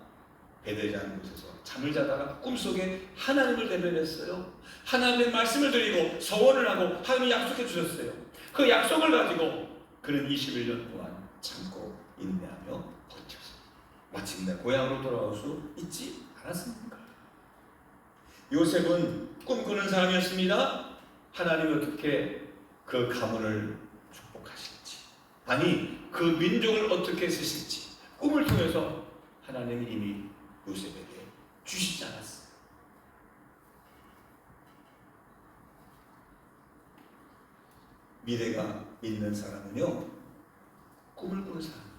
베들지 않은 곳에서 잠을 자다가 꿈속에 하나님을 대면했어요. 하나님의 말씀을 드리고 서원을 하고 하나님이 약속해 주셨어요. 그 약속을 가지고 그는 21년 동안 참고 인내하며 버텼어요. 마침내 고향으로 돌아올 수 있지 않았습니까? 요셉은 꿈꾸는 사람이었습니다. 하나님이 어떻게 그 가문을 축복하실지, 아니 그 민족을 어떻게 쓰실지 꿈을 통해서 하나님이 이미 요셉에게 주시지 않았어요. 미래가 있는 사람은요, 꿈을 꾸는 사람입니다.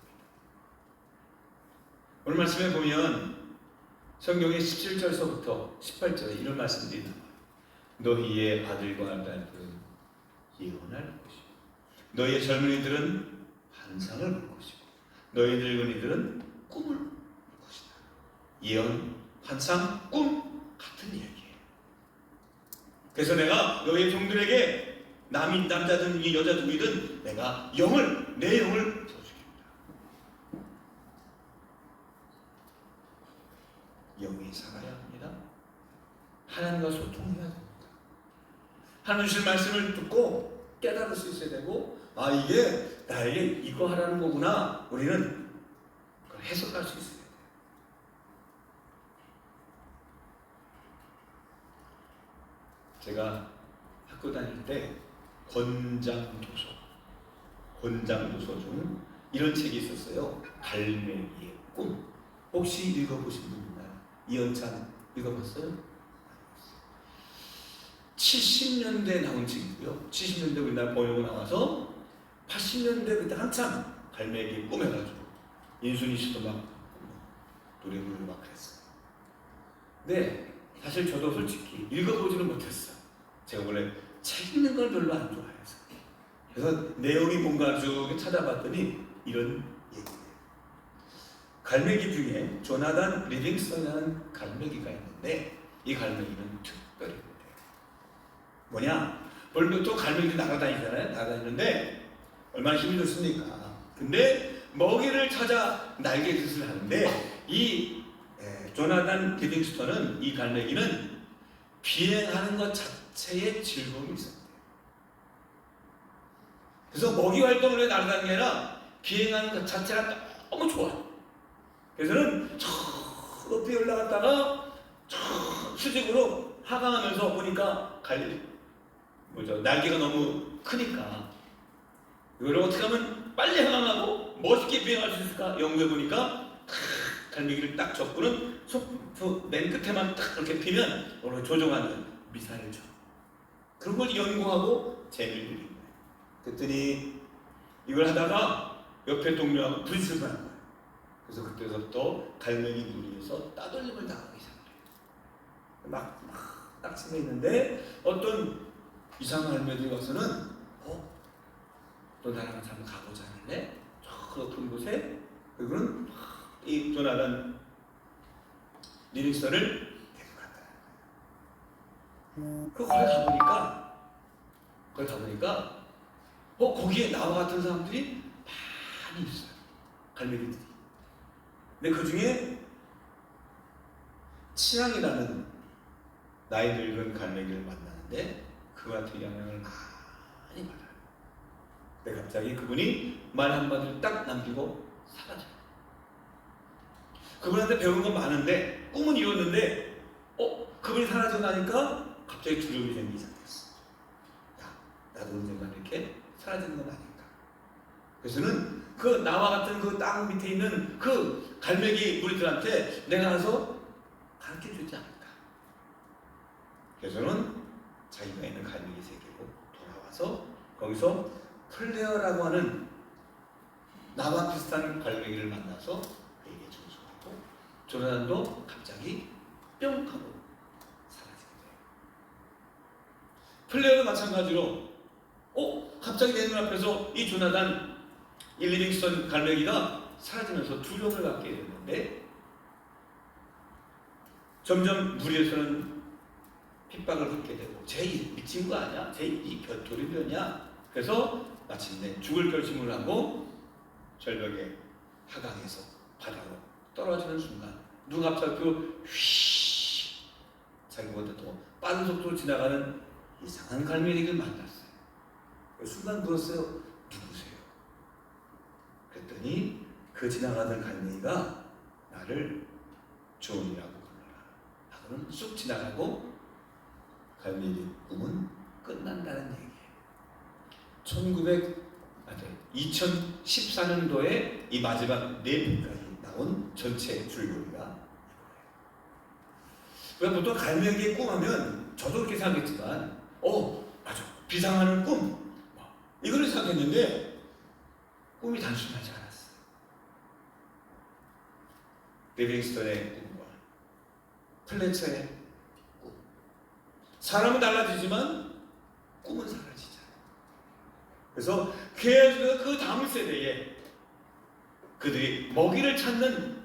오늘 말씀에 보면 성경의 17절서부터 18절에 이런 말씀들이 나와요. 너희의 아들과 딸들은 예언할 것이고, 너희의 젊은이들은 환상을 볼 것이고, 너희 늙은이들은 꿈을 볼 것이다. 예언, 환상, 꿈 같은 얘기예요. 그래서 내가 너희의 종들에게 남자든지 여자든지든 내가 내 영을 부어주겠다. 영이 살아야 합니다. 하나님과 소통해야 됩니다. 하나님 주신 말씀을 듣고 깨달을 수 있어야 되고, 아, 이게 나에게 이거 하라는 거구나. 우리는 그걸 해석할 수 있어야 돼요. 제가 학교 다닐 때 권장도서 중 이런 책이 있었어요. 갈매기의 꿈. 혹시 읽어보신 분 있나요? 이연찬 읽어봤어요? 70년대에 나온 책이고요. 70년대 우리나라 번역으로 나와서 80년대 그때 한참 갈매기의 꿈 해가지고 인순이 씨도 막 노래 부르고 막 그랬어요. 근데 사실 저도 솔직히 읽어보지는 못했어요. 제가 원래 책 읽는 걸 별로 안 좋아해서. 그래서 내용이 뭔가 쭉 찾아봤더니 이런 얘기예요. 갈매기 중에 조나단 리빙스턴이라는 갈매기가 있는데, 이 갈매기는 특별히 뭐냐? 벌써 갈매기도 날아다니잖아요. 날아다니는데 얼마나 힘이 좋습니까? 근데 먹이를 찾아 날개짓을 하는데, 이 조나단 리빙스턴은, 이 갈매기는 비행하는 것 자체에 즐거움이 있었대요. 그래서 먹이 활동을 왜 날아다니는 게 아니라 비행하는 것 자체가 너무 좋아요. 그래서는 저 높이 올라갔다가 저 수직으로 하강하면서 보니까 날개가 너무 크니까 이걸 어떻게 하면 빨리 하강하고 멋있게 비행할 수 있을까 연구해 보니까 갈매기를 딱 접고는 맨 끝에만 딱 이렇게 피면 조종하는 미사일처럼 그런 걸 연구하고 재미를 느낀 거예요. 그랬더니 이걸 하다가 옆에 동료하고 부딪힐 뻔한 거예요. 그래서 그때부터 갈매기 무리에서 따돌림을 당하기 시작해요. 막 딱지가 있는데 어떤 이상한 할매들이 와서는 너 나랑 같이 한번 가보자 하는데 저 높은 곳에 그리고는 이 조나단 리빙스턴을 데리고 갔다. 거기 가보니까 거기에 나와 같은 사람들이 많이 있어요. 갈매기들이. 근데 그 중에 치앙이라는 나이 늙은 갈매기를 만나는데 그한테 영향을 많이 받아요. 근데 갑자기 그분이 말 한마디를 딱 남기고 사라져요. 그분한테 배운 건 많은데 꿈은 이뤘는데 그분이 사라지고 나니까 갑자기 두려움이 생기기 시작했어. 야, 나도 언젠가 이렇게 사라지는 건 아닌가. 그래서는 그 나와 같은 그 땅 밑에 있는 그 갈매기 무리들한테 내가 가서 가르쳐 주지 않을까. 그래서는 자기가 있는 갈매기 세계로 돌아와서 거기서 플레어라고 하는 나와 비슷한 갈매기를 만나서 그에게 전수하고 조나단도 갑자기 뿅 하고 사라지게 돼요. 플레어도 마찬가지로 갑자기 내 눈앞에서 이 조나단 이 리빙스턴 갈매기가 사라지면서 두려움을 갖게 됐는데 점점 무리에서는 핍박을 받게 되고 쟤 미친 거 아니야? 쟤 이 돌이변이야? 그래서 마침내 죽을 결심을 하고 절벽에 하강해서 바다로 떨어지는 순간 누가 갑자기 자기보다 더 빠른 속도로 지나가는 이상한 갈매기를 만났어요. 그 순간 물었어요. 누구세요? 그랬더니 그 지나가던 갈매기가 나를 존이라고 불러라 하고는 쑥 지나가고 갈멜리의 꿈은 끝난다는 얘기예요. 2014년도에 이 마지막 네 편까지 나온 전체 줄거리가 이거예요. 우리가 보통 갈멜리의 꿈 하면 저도 그렇게 생각했지만 아주 비상하는 꿈 이거를 생각했는데 꿈이 단순하지 않았어요. 리빙스턴의 꿈과 플래처의 꿈, 사람은 달라지지만 꿈은 사라지잖아요. 그래서 그 다음 세대에 그들이 먹이를 찾는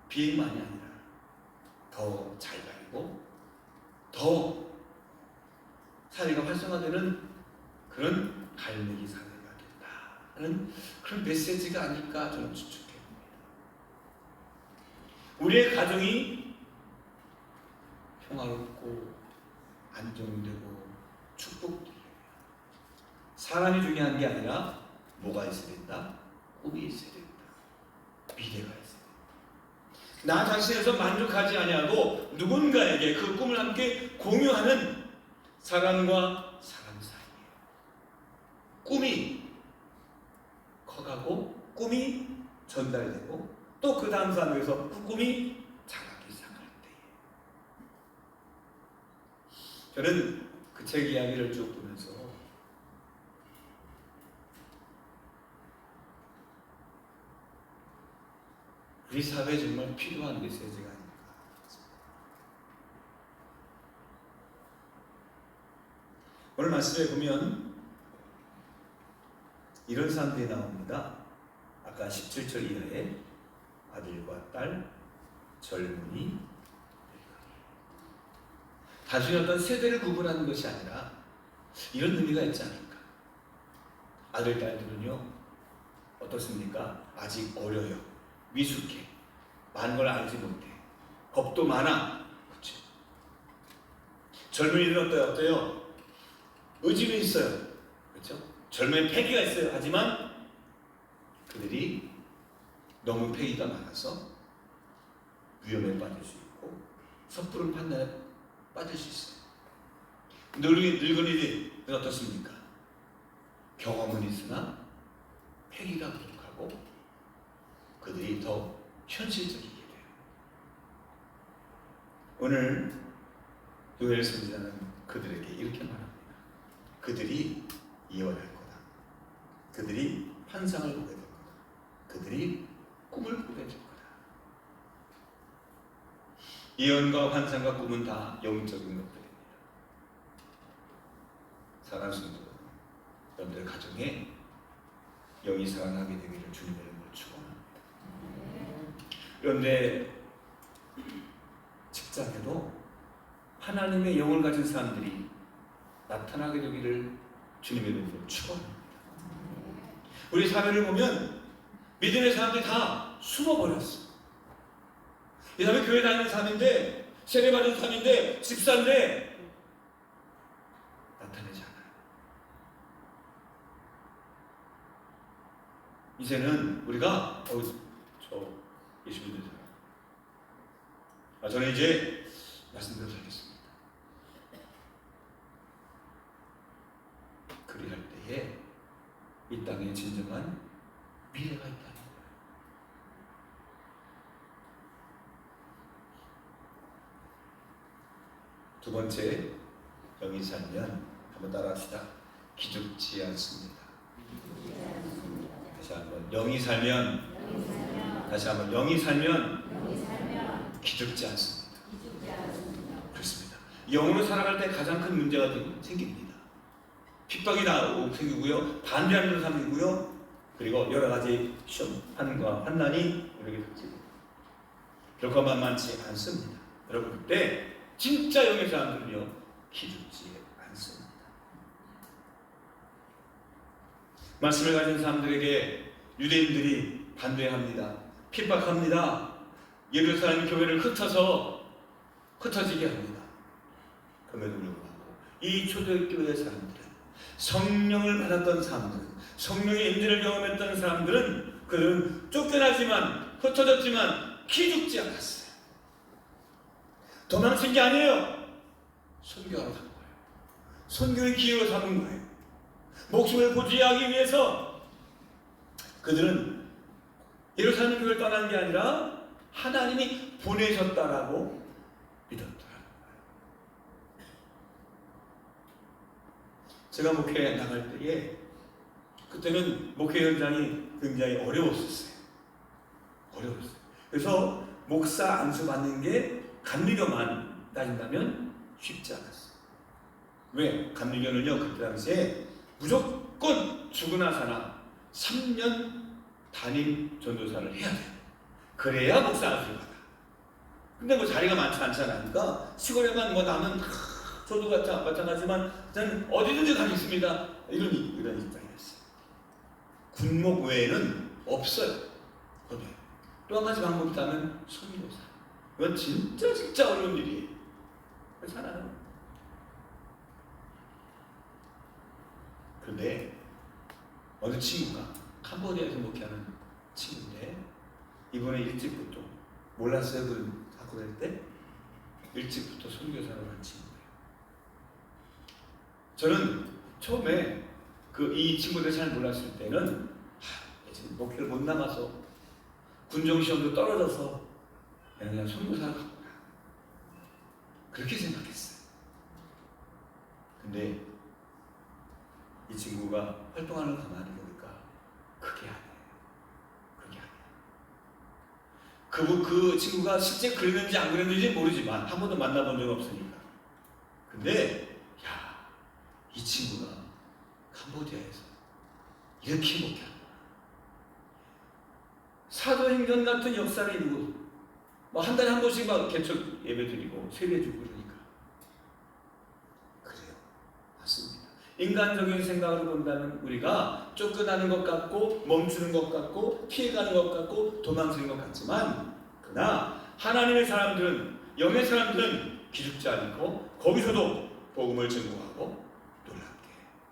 비행만이 아니라 더 잘 가리고 더 사회가 활성화되는 그런 갈매기 사회가 된다는 그런 메시지가 아닐까 저는 추측해 봅니다. 우리의 가정이 평화롭고 안정되고 축복되려면 사람이 중요한 게 아니라 뭐가 있어야 된다? 꿈이 있어야 된다. 미래가 있어야 된다. 나 자신에서 만족하지 아니하고 누군가에게 그 꿈을 함께 공유하는 사람과 사람 사이에 꿈이 커가고 꿈이 전달되고 또 그 다음 사람에서 그 꿈이 자라기 시작할 때에 저는 그 책 이야기를 쭉 보면서 우리 사회에 정말 필요한 메시지가 아닐까. 오늘 말씀에 보면 이런 사람들이 나옵니다. 아까 17절 이하에 아들과 딸, 젊은이, 단순히 어떤 세대를 구분하는 것이 아니라 이런 의미가 있지 않을까. 아들, 딸들은요 어떻습니까? 아직 어려요. 미숙해. 많은 걸 알지 못해. 겁도 많아. 그렇죠? 젊은이들은 어때요? 의지는 있어요. 그렇죠? 젊은 패기가 있어요. 하지만 그들이 너무 패기가 많아서 위험에 빠질 수 있고 섣부른 판단에 빠질 수 있어요. 늙은이들은 어떻습니까? 경험은 있으나 패기가 부족하고 그들이 더 현실적이게 돼요. 오늘 요엘 선지자는 그들에게 이렇게 말합니다. 그들이 예언할 거다. 그들이 환상을 보게 될 거다. 그들이 꿈을 꾸게 될 거다. 예언과 환상과 꿈은 다 영적인 것들입니다. 사랑하는 성도 여러분들 가정에 영이 살아나게 되기를 주님의 이름으로 축원합니다. 그런데 직장에도 하나님의 영을 가진 사람들이 나타나게 되기를 주님의 이름으로 축원합니다. 우리 사회를 보면 믿음의 사람들이 다 숨어버렸어. 이 사람이 교회 다니는 사람인데 세례받은 사람인데 집사인데 나타내지 않아요. 이제는 우리가 저 예수님의 사람. 저는 이제 말씀드려서 하겠습니다. 그리할 때에 이 땅에 진정한 미래가 있다는 거예요. 두 번째, 영이 살면 한번 따라합시다. 기죽지 않습니다. 다시 한번 영이 살면, 다시 한번 영이 살면 기죽지 않습니다. 그렇습니다. 영으로 살아갈 때 가장 큰 문제가 생깁니다. 핍박이 생기고요, 반대하는 사람이고요, 그리고 여러 가지 시험판과 환난이 우리에게 닥치고 결코 만만치 않습니다. 여러분 그때 진짜 영의 사람들은요 기죽지 않습니다. 말씀을 가진 사람들에게 유대인들이 반대합니다. 핍박합니다. 예루살렘 교회를 흩어지게 합니다. 그럼에도 불구하고 이 초대교회 사람들은, 성령을 받았던 사람들은, 성령의 임재를 경험했던 사람들은 그들은 쫓겨나지만 흩어졌지만 기죽지 않았어요. 도망친 게 아니에요. 순교하러 간 거예요. 선교의 기회로 삼은 거예요. 목숨을 보존하기 위해서 그들은 예루살렘 교회를 떠나는 게 아니라 하나님이 보내셨다라고 믿었더라는 거예요. 제가 목회에 나갈 때에 그때는 목회 현장이 굉장히 어려웠어요. 그래서 목사 안수 받는 게 감리교만 따진다면 쉽지 않았어요. 왜? 감리교는요, 그때 당시에 무조건 죽으나 사나 3년 담임 전도사를 해야 돼요. 그래야 목사 안수를 받아. 근데 뭐 자리가 많지 않잖아요. 그러니까 시골에만 뭐 나는 저도 마찬가지지만 저는 어디든지 가겠습니다. 이런 입장이었어요. 군목 외에는 없어요. 또 한 가지 방법이 있다면 선교사. 이건 진짜 어려운 일이에요. 그렇잖아요. 그런데 어느 친구가 캄보디아에서 목회하는 친구인데 이번에 일찍부터 몰랐어요. 그 학교 될 때 일찍부터 선교사를 한 친구예요. 저는 처음에 이 친구들 잘 몰랐을 때는 목회를 못 나가서 군정시험도 떨어져서 그냥 선교사를 갔구나 그렇게 생각했어요. 근데 이 친구가 활동하는 걸 가만히 보니까 그게 아니에요. 그 친구가 실제 그랬는지 안 그랬는지 모르지만 한 번도 만나본 적 없으니까. 근데 이 친구가 캄보디아에서 이렇게 목회하는 사도행전 같은 역사를 이루고 한 달에 한 번씩 개척 예배 드리고 세례 주고 그러니까 그래요. 맞습니다. 인간적인 생각으로 본다면 우리가 쫓겨나는 것 같고 멈추는 것 같고 피해가는 것 같고 도망치는 것 같지만 그러나 하나님의 사람들은 영의 사람들은 기죽지 않고 거기서도 복음을 증거하고 놀랍게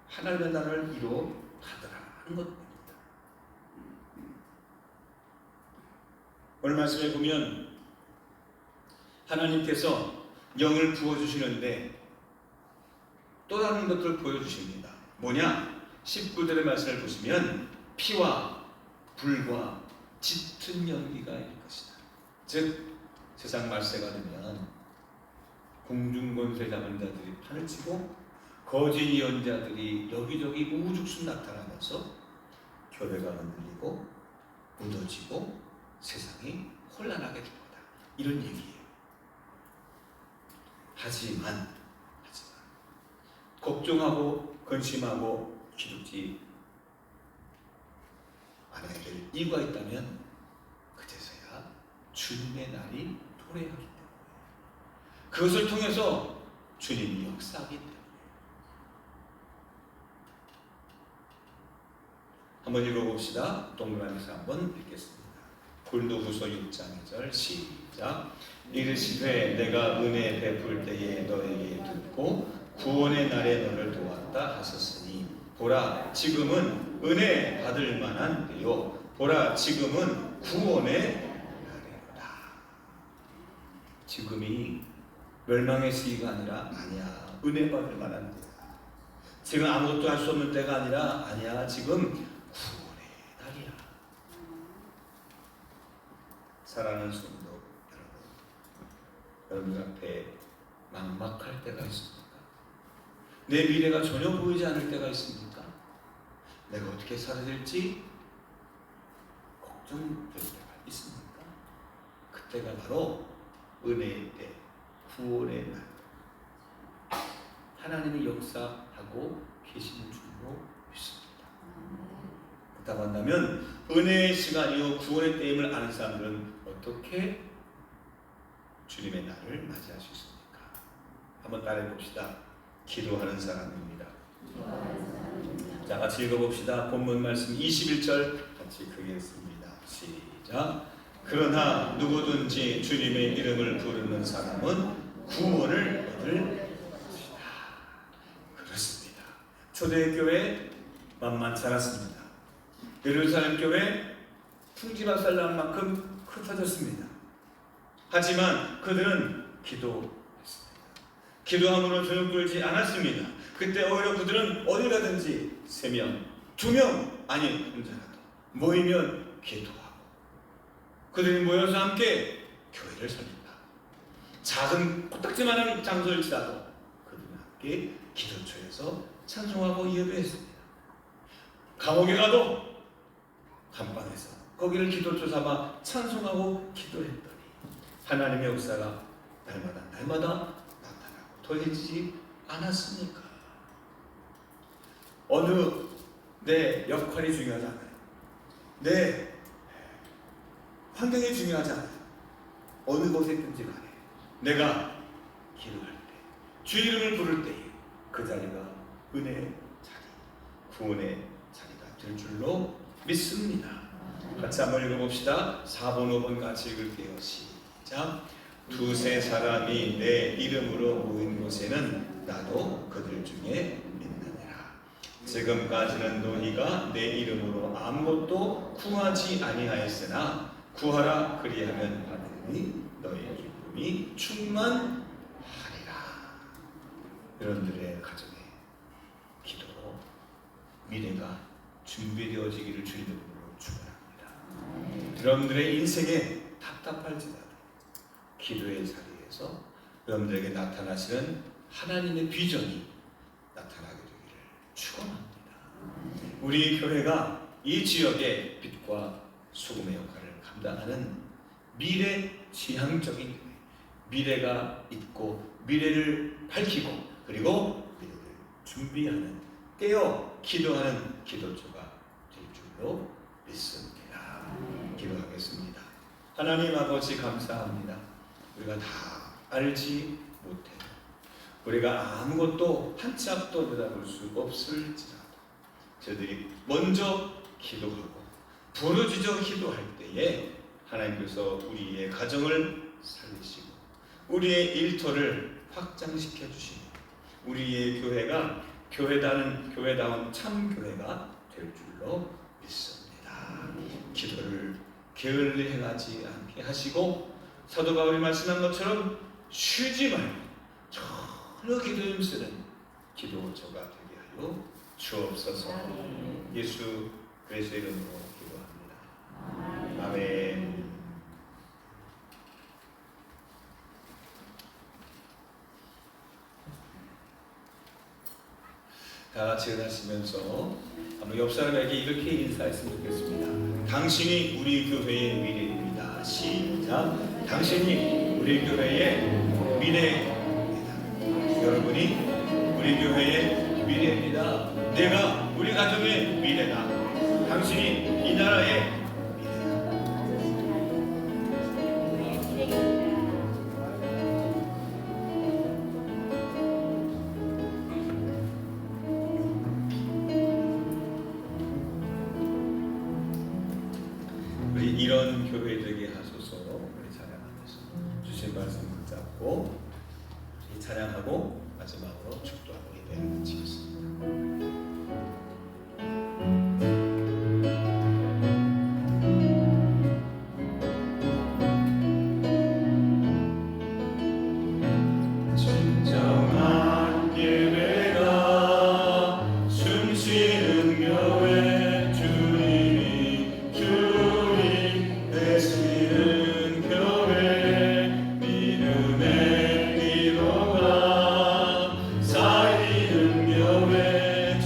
하나님의 나라를 이루어 가더라는 것입니다. 오늘 말씀에 보면 하나님께서 영을 부어주시는데 또 다른 것들을 보여주십니다. 뭐냐? 19절의 말씀을 보시면 피와 불과 짙은 연기가 일 것이다. 즉 세상 말세가 되면 공중권세 잡은 자들이 판을 치고 거짓 예언자들이 여기저기 우후죽순 나타나면서 교회가 흔들리고 무너지고 세상이 혼란하게 될 거다. 이런 얘기예요. 하지만 걱정하고 근심하고 기죽지 않아야 될 이유가 있다면 그제서야 주님의 날이 도래하기 때문에 그것을 통해서 주님이 역사하기 때문에 한번 읽어봅시다. 동그라미에서 한번 읽겠습니다. 고린도후서 6장 2절 시작. 이르시되 내가 은혜 베풀 때에 너에게 듣고 구원의 날에 너를 도왔다 하셨으니 보라 지금은 은혜 받을 만한 때요 보라 지금은 구원의 날이로다. 지금이 멸망의 시기가 아니야. 은혜 받을 만한 때야. 지금 아무것도 할 수 없는 때가 아니야. 지금 구원의 날이야. 사랑하는 성도 여러분 앞에 막막할 때가 있습니까? 내 미래가 전혀 보이지 않을 때가 있습니까? 내가 어떻게 살아야 될지 걱정될 때가 있습니까? 그때가 바로 은혜의 때, 구원의 날. 하나님이 역사하고 계시는 줄로 믿습니다. 그렇다 만나면 은혜의 시간이요 구원의 때임을 아는 사람들은 어떻게 주님의 날을 맞이할 수 있습니까? 한번 따라해 봅시다. 기도하는 사람입니다. 자, 같이 읽어봅시다. 본문 말씀 21절 같이 크게 읽습니다. 시작. 그러나 누구든지 주님의 이름을 부르는 사람은 구원을 얻을 것이다. 그렇습니다. 초대교회 만만치 않았습니다. 예루살렘 교회 풍지박살난 만큼 흩어졌습니다. 하지만 그들은 기도했습니다. 기도함으로 저녁 끌지 않았습니다. 그때 오히려 그들은 어디 가든지 3명, 2명, 아니 혼자라도 모이면 기도하고 그들이 모여서 함께 교회를 살린다. 작은 코딱지만한 장소일지라도 그들은 함께 기도처에서 찬송하고 예배했습니다. 감옥에 가도 감방에서 거기를 기도처 삼아 찬송하고 기도했더니 하나님의 역사가 날마다 나타나고 더해지지 않았습니까? 어느 내 역할이 중요하지 않아요. 내 환경이 중요하지 않아요. 어느 곳에 있든지 간에 내가 기도할 때, 주 이름을 부를 때에 그 자리가 은혜의 자리, 구원의 자리가 될 줄로 믿습니다. 같이 한번 읽어봅시다. 4번, 5번 같이 읽을게요. 시작. 두세 사람이 내 이름으로 모인 곳에는 나도 그들 중에 있느니라. 지금까지는 너희가 내 이름으로 아무것도 구하지 아니하였으나 구하라 그리하면 받으니 너희의 기쁨이 충만하리라. 여러분들의 가정에 기도로 미래가 준비되어지기를 주의 이름으로 축원합니다. 여러분들의 인생에 답답할지라도 기도의 자리에서 여러분들에게 나타나시는 하나님의 비전이 나타나게 되기를 축원합니다. 우리 교회가 이 지역의 빛과 소금의 역할을 감당하는 미래지향적인 교회, 미래가 있고 미래를 밝히고 그리고 미래를 준비하는 깨어 기도하는 기도처가 될 줄로 믿습니다. 기도하겠습니다. 하나님 아버지 감사합니다. 우리가 다 알지 못해도 우리가 아무것도 한 치 앞도 내다볼 수 없을지라도 저희들이 먼저 기도하고 부르짖어 기도할 때에 하나님께서 우리의 가정을 살리시고 우리의 일터를 확장시켜 주시고 우리의 교회가 교회다운 참 교회가 될 줄로 믿습니다. 기도를 게을리 행하지 않게 하시고 사도 바울이 말씀한 것처럼 쉬지 말고 전혀 기도 힘쓰는 기도처가 되게 하여 주옵소서. 예수 그리스도의 이름으로 기도합니다. 아멘. 다 같이 일어나시면서 한번 옆 사람에게 이렇게 인사했으면 좋겠습니다. 당신이 우리 교회의 미래입니다. 시작. 당신이 우리 교회의 미래입니다. 여러분이 우리 교회의 미래입니다. 내가 우리 가정의 미래다. 당신이 이 나라의 미래다. 우리 이런 교회 되게 하소서. 우리 찬양하면서 주신 말씀 붙잡고 우리 찬양하고 마지막으로 축도하고 예배를 마치겠습니다. 믿음의 기도가 쌓이는 교회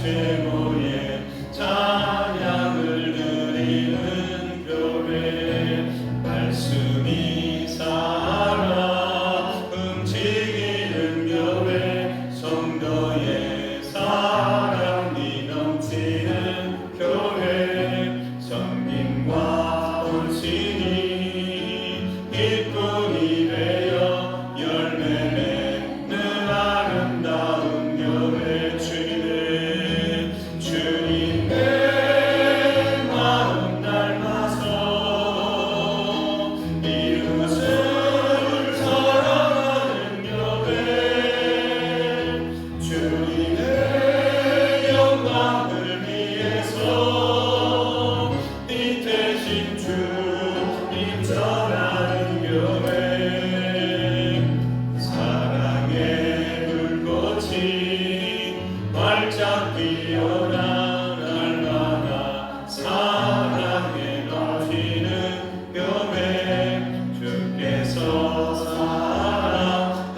활짝 피어나 날마다 사랑에 넘치는 교회 주께서 사랑하는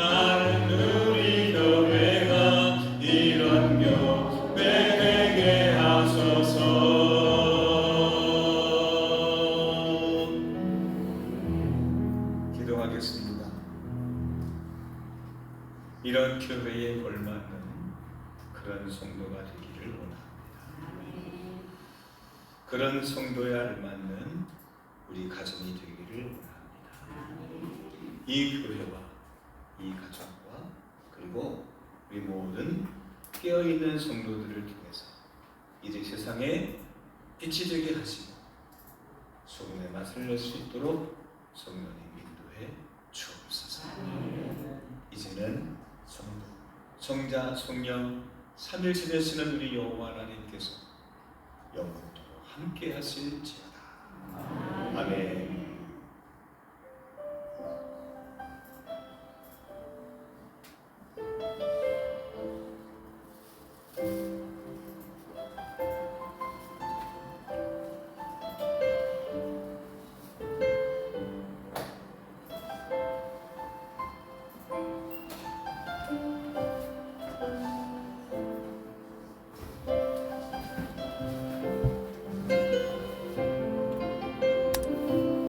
우리 교회가 이런 교회 되게 하소서. 기도하겠습니다. 이런 교회에 걸맞는 그런 성도가 되기를 원합니다. 그런 성도에 알맞는 우리 가정이 되기를 원합니다. 이 교회와 이 가정과 그리고 우리 모든 깨어있는 성도들을 통해서 이제 세상에 빛이 되게 하시고 소금의 맛을 낼 수 있도록 성령님 인도해 주옵소서. 이제는 성부, 성자, 성령 삼일신에 쓰는 우리 여호와 하나님께서 영원토록 함께 하실지어다. 아멘.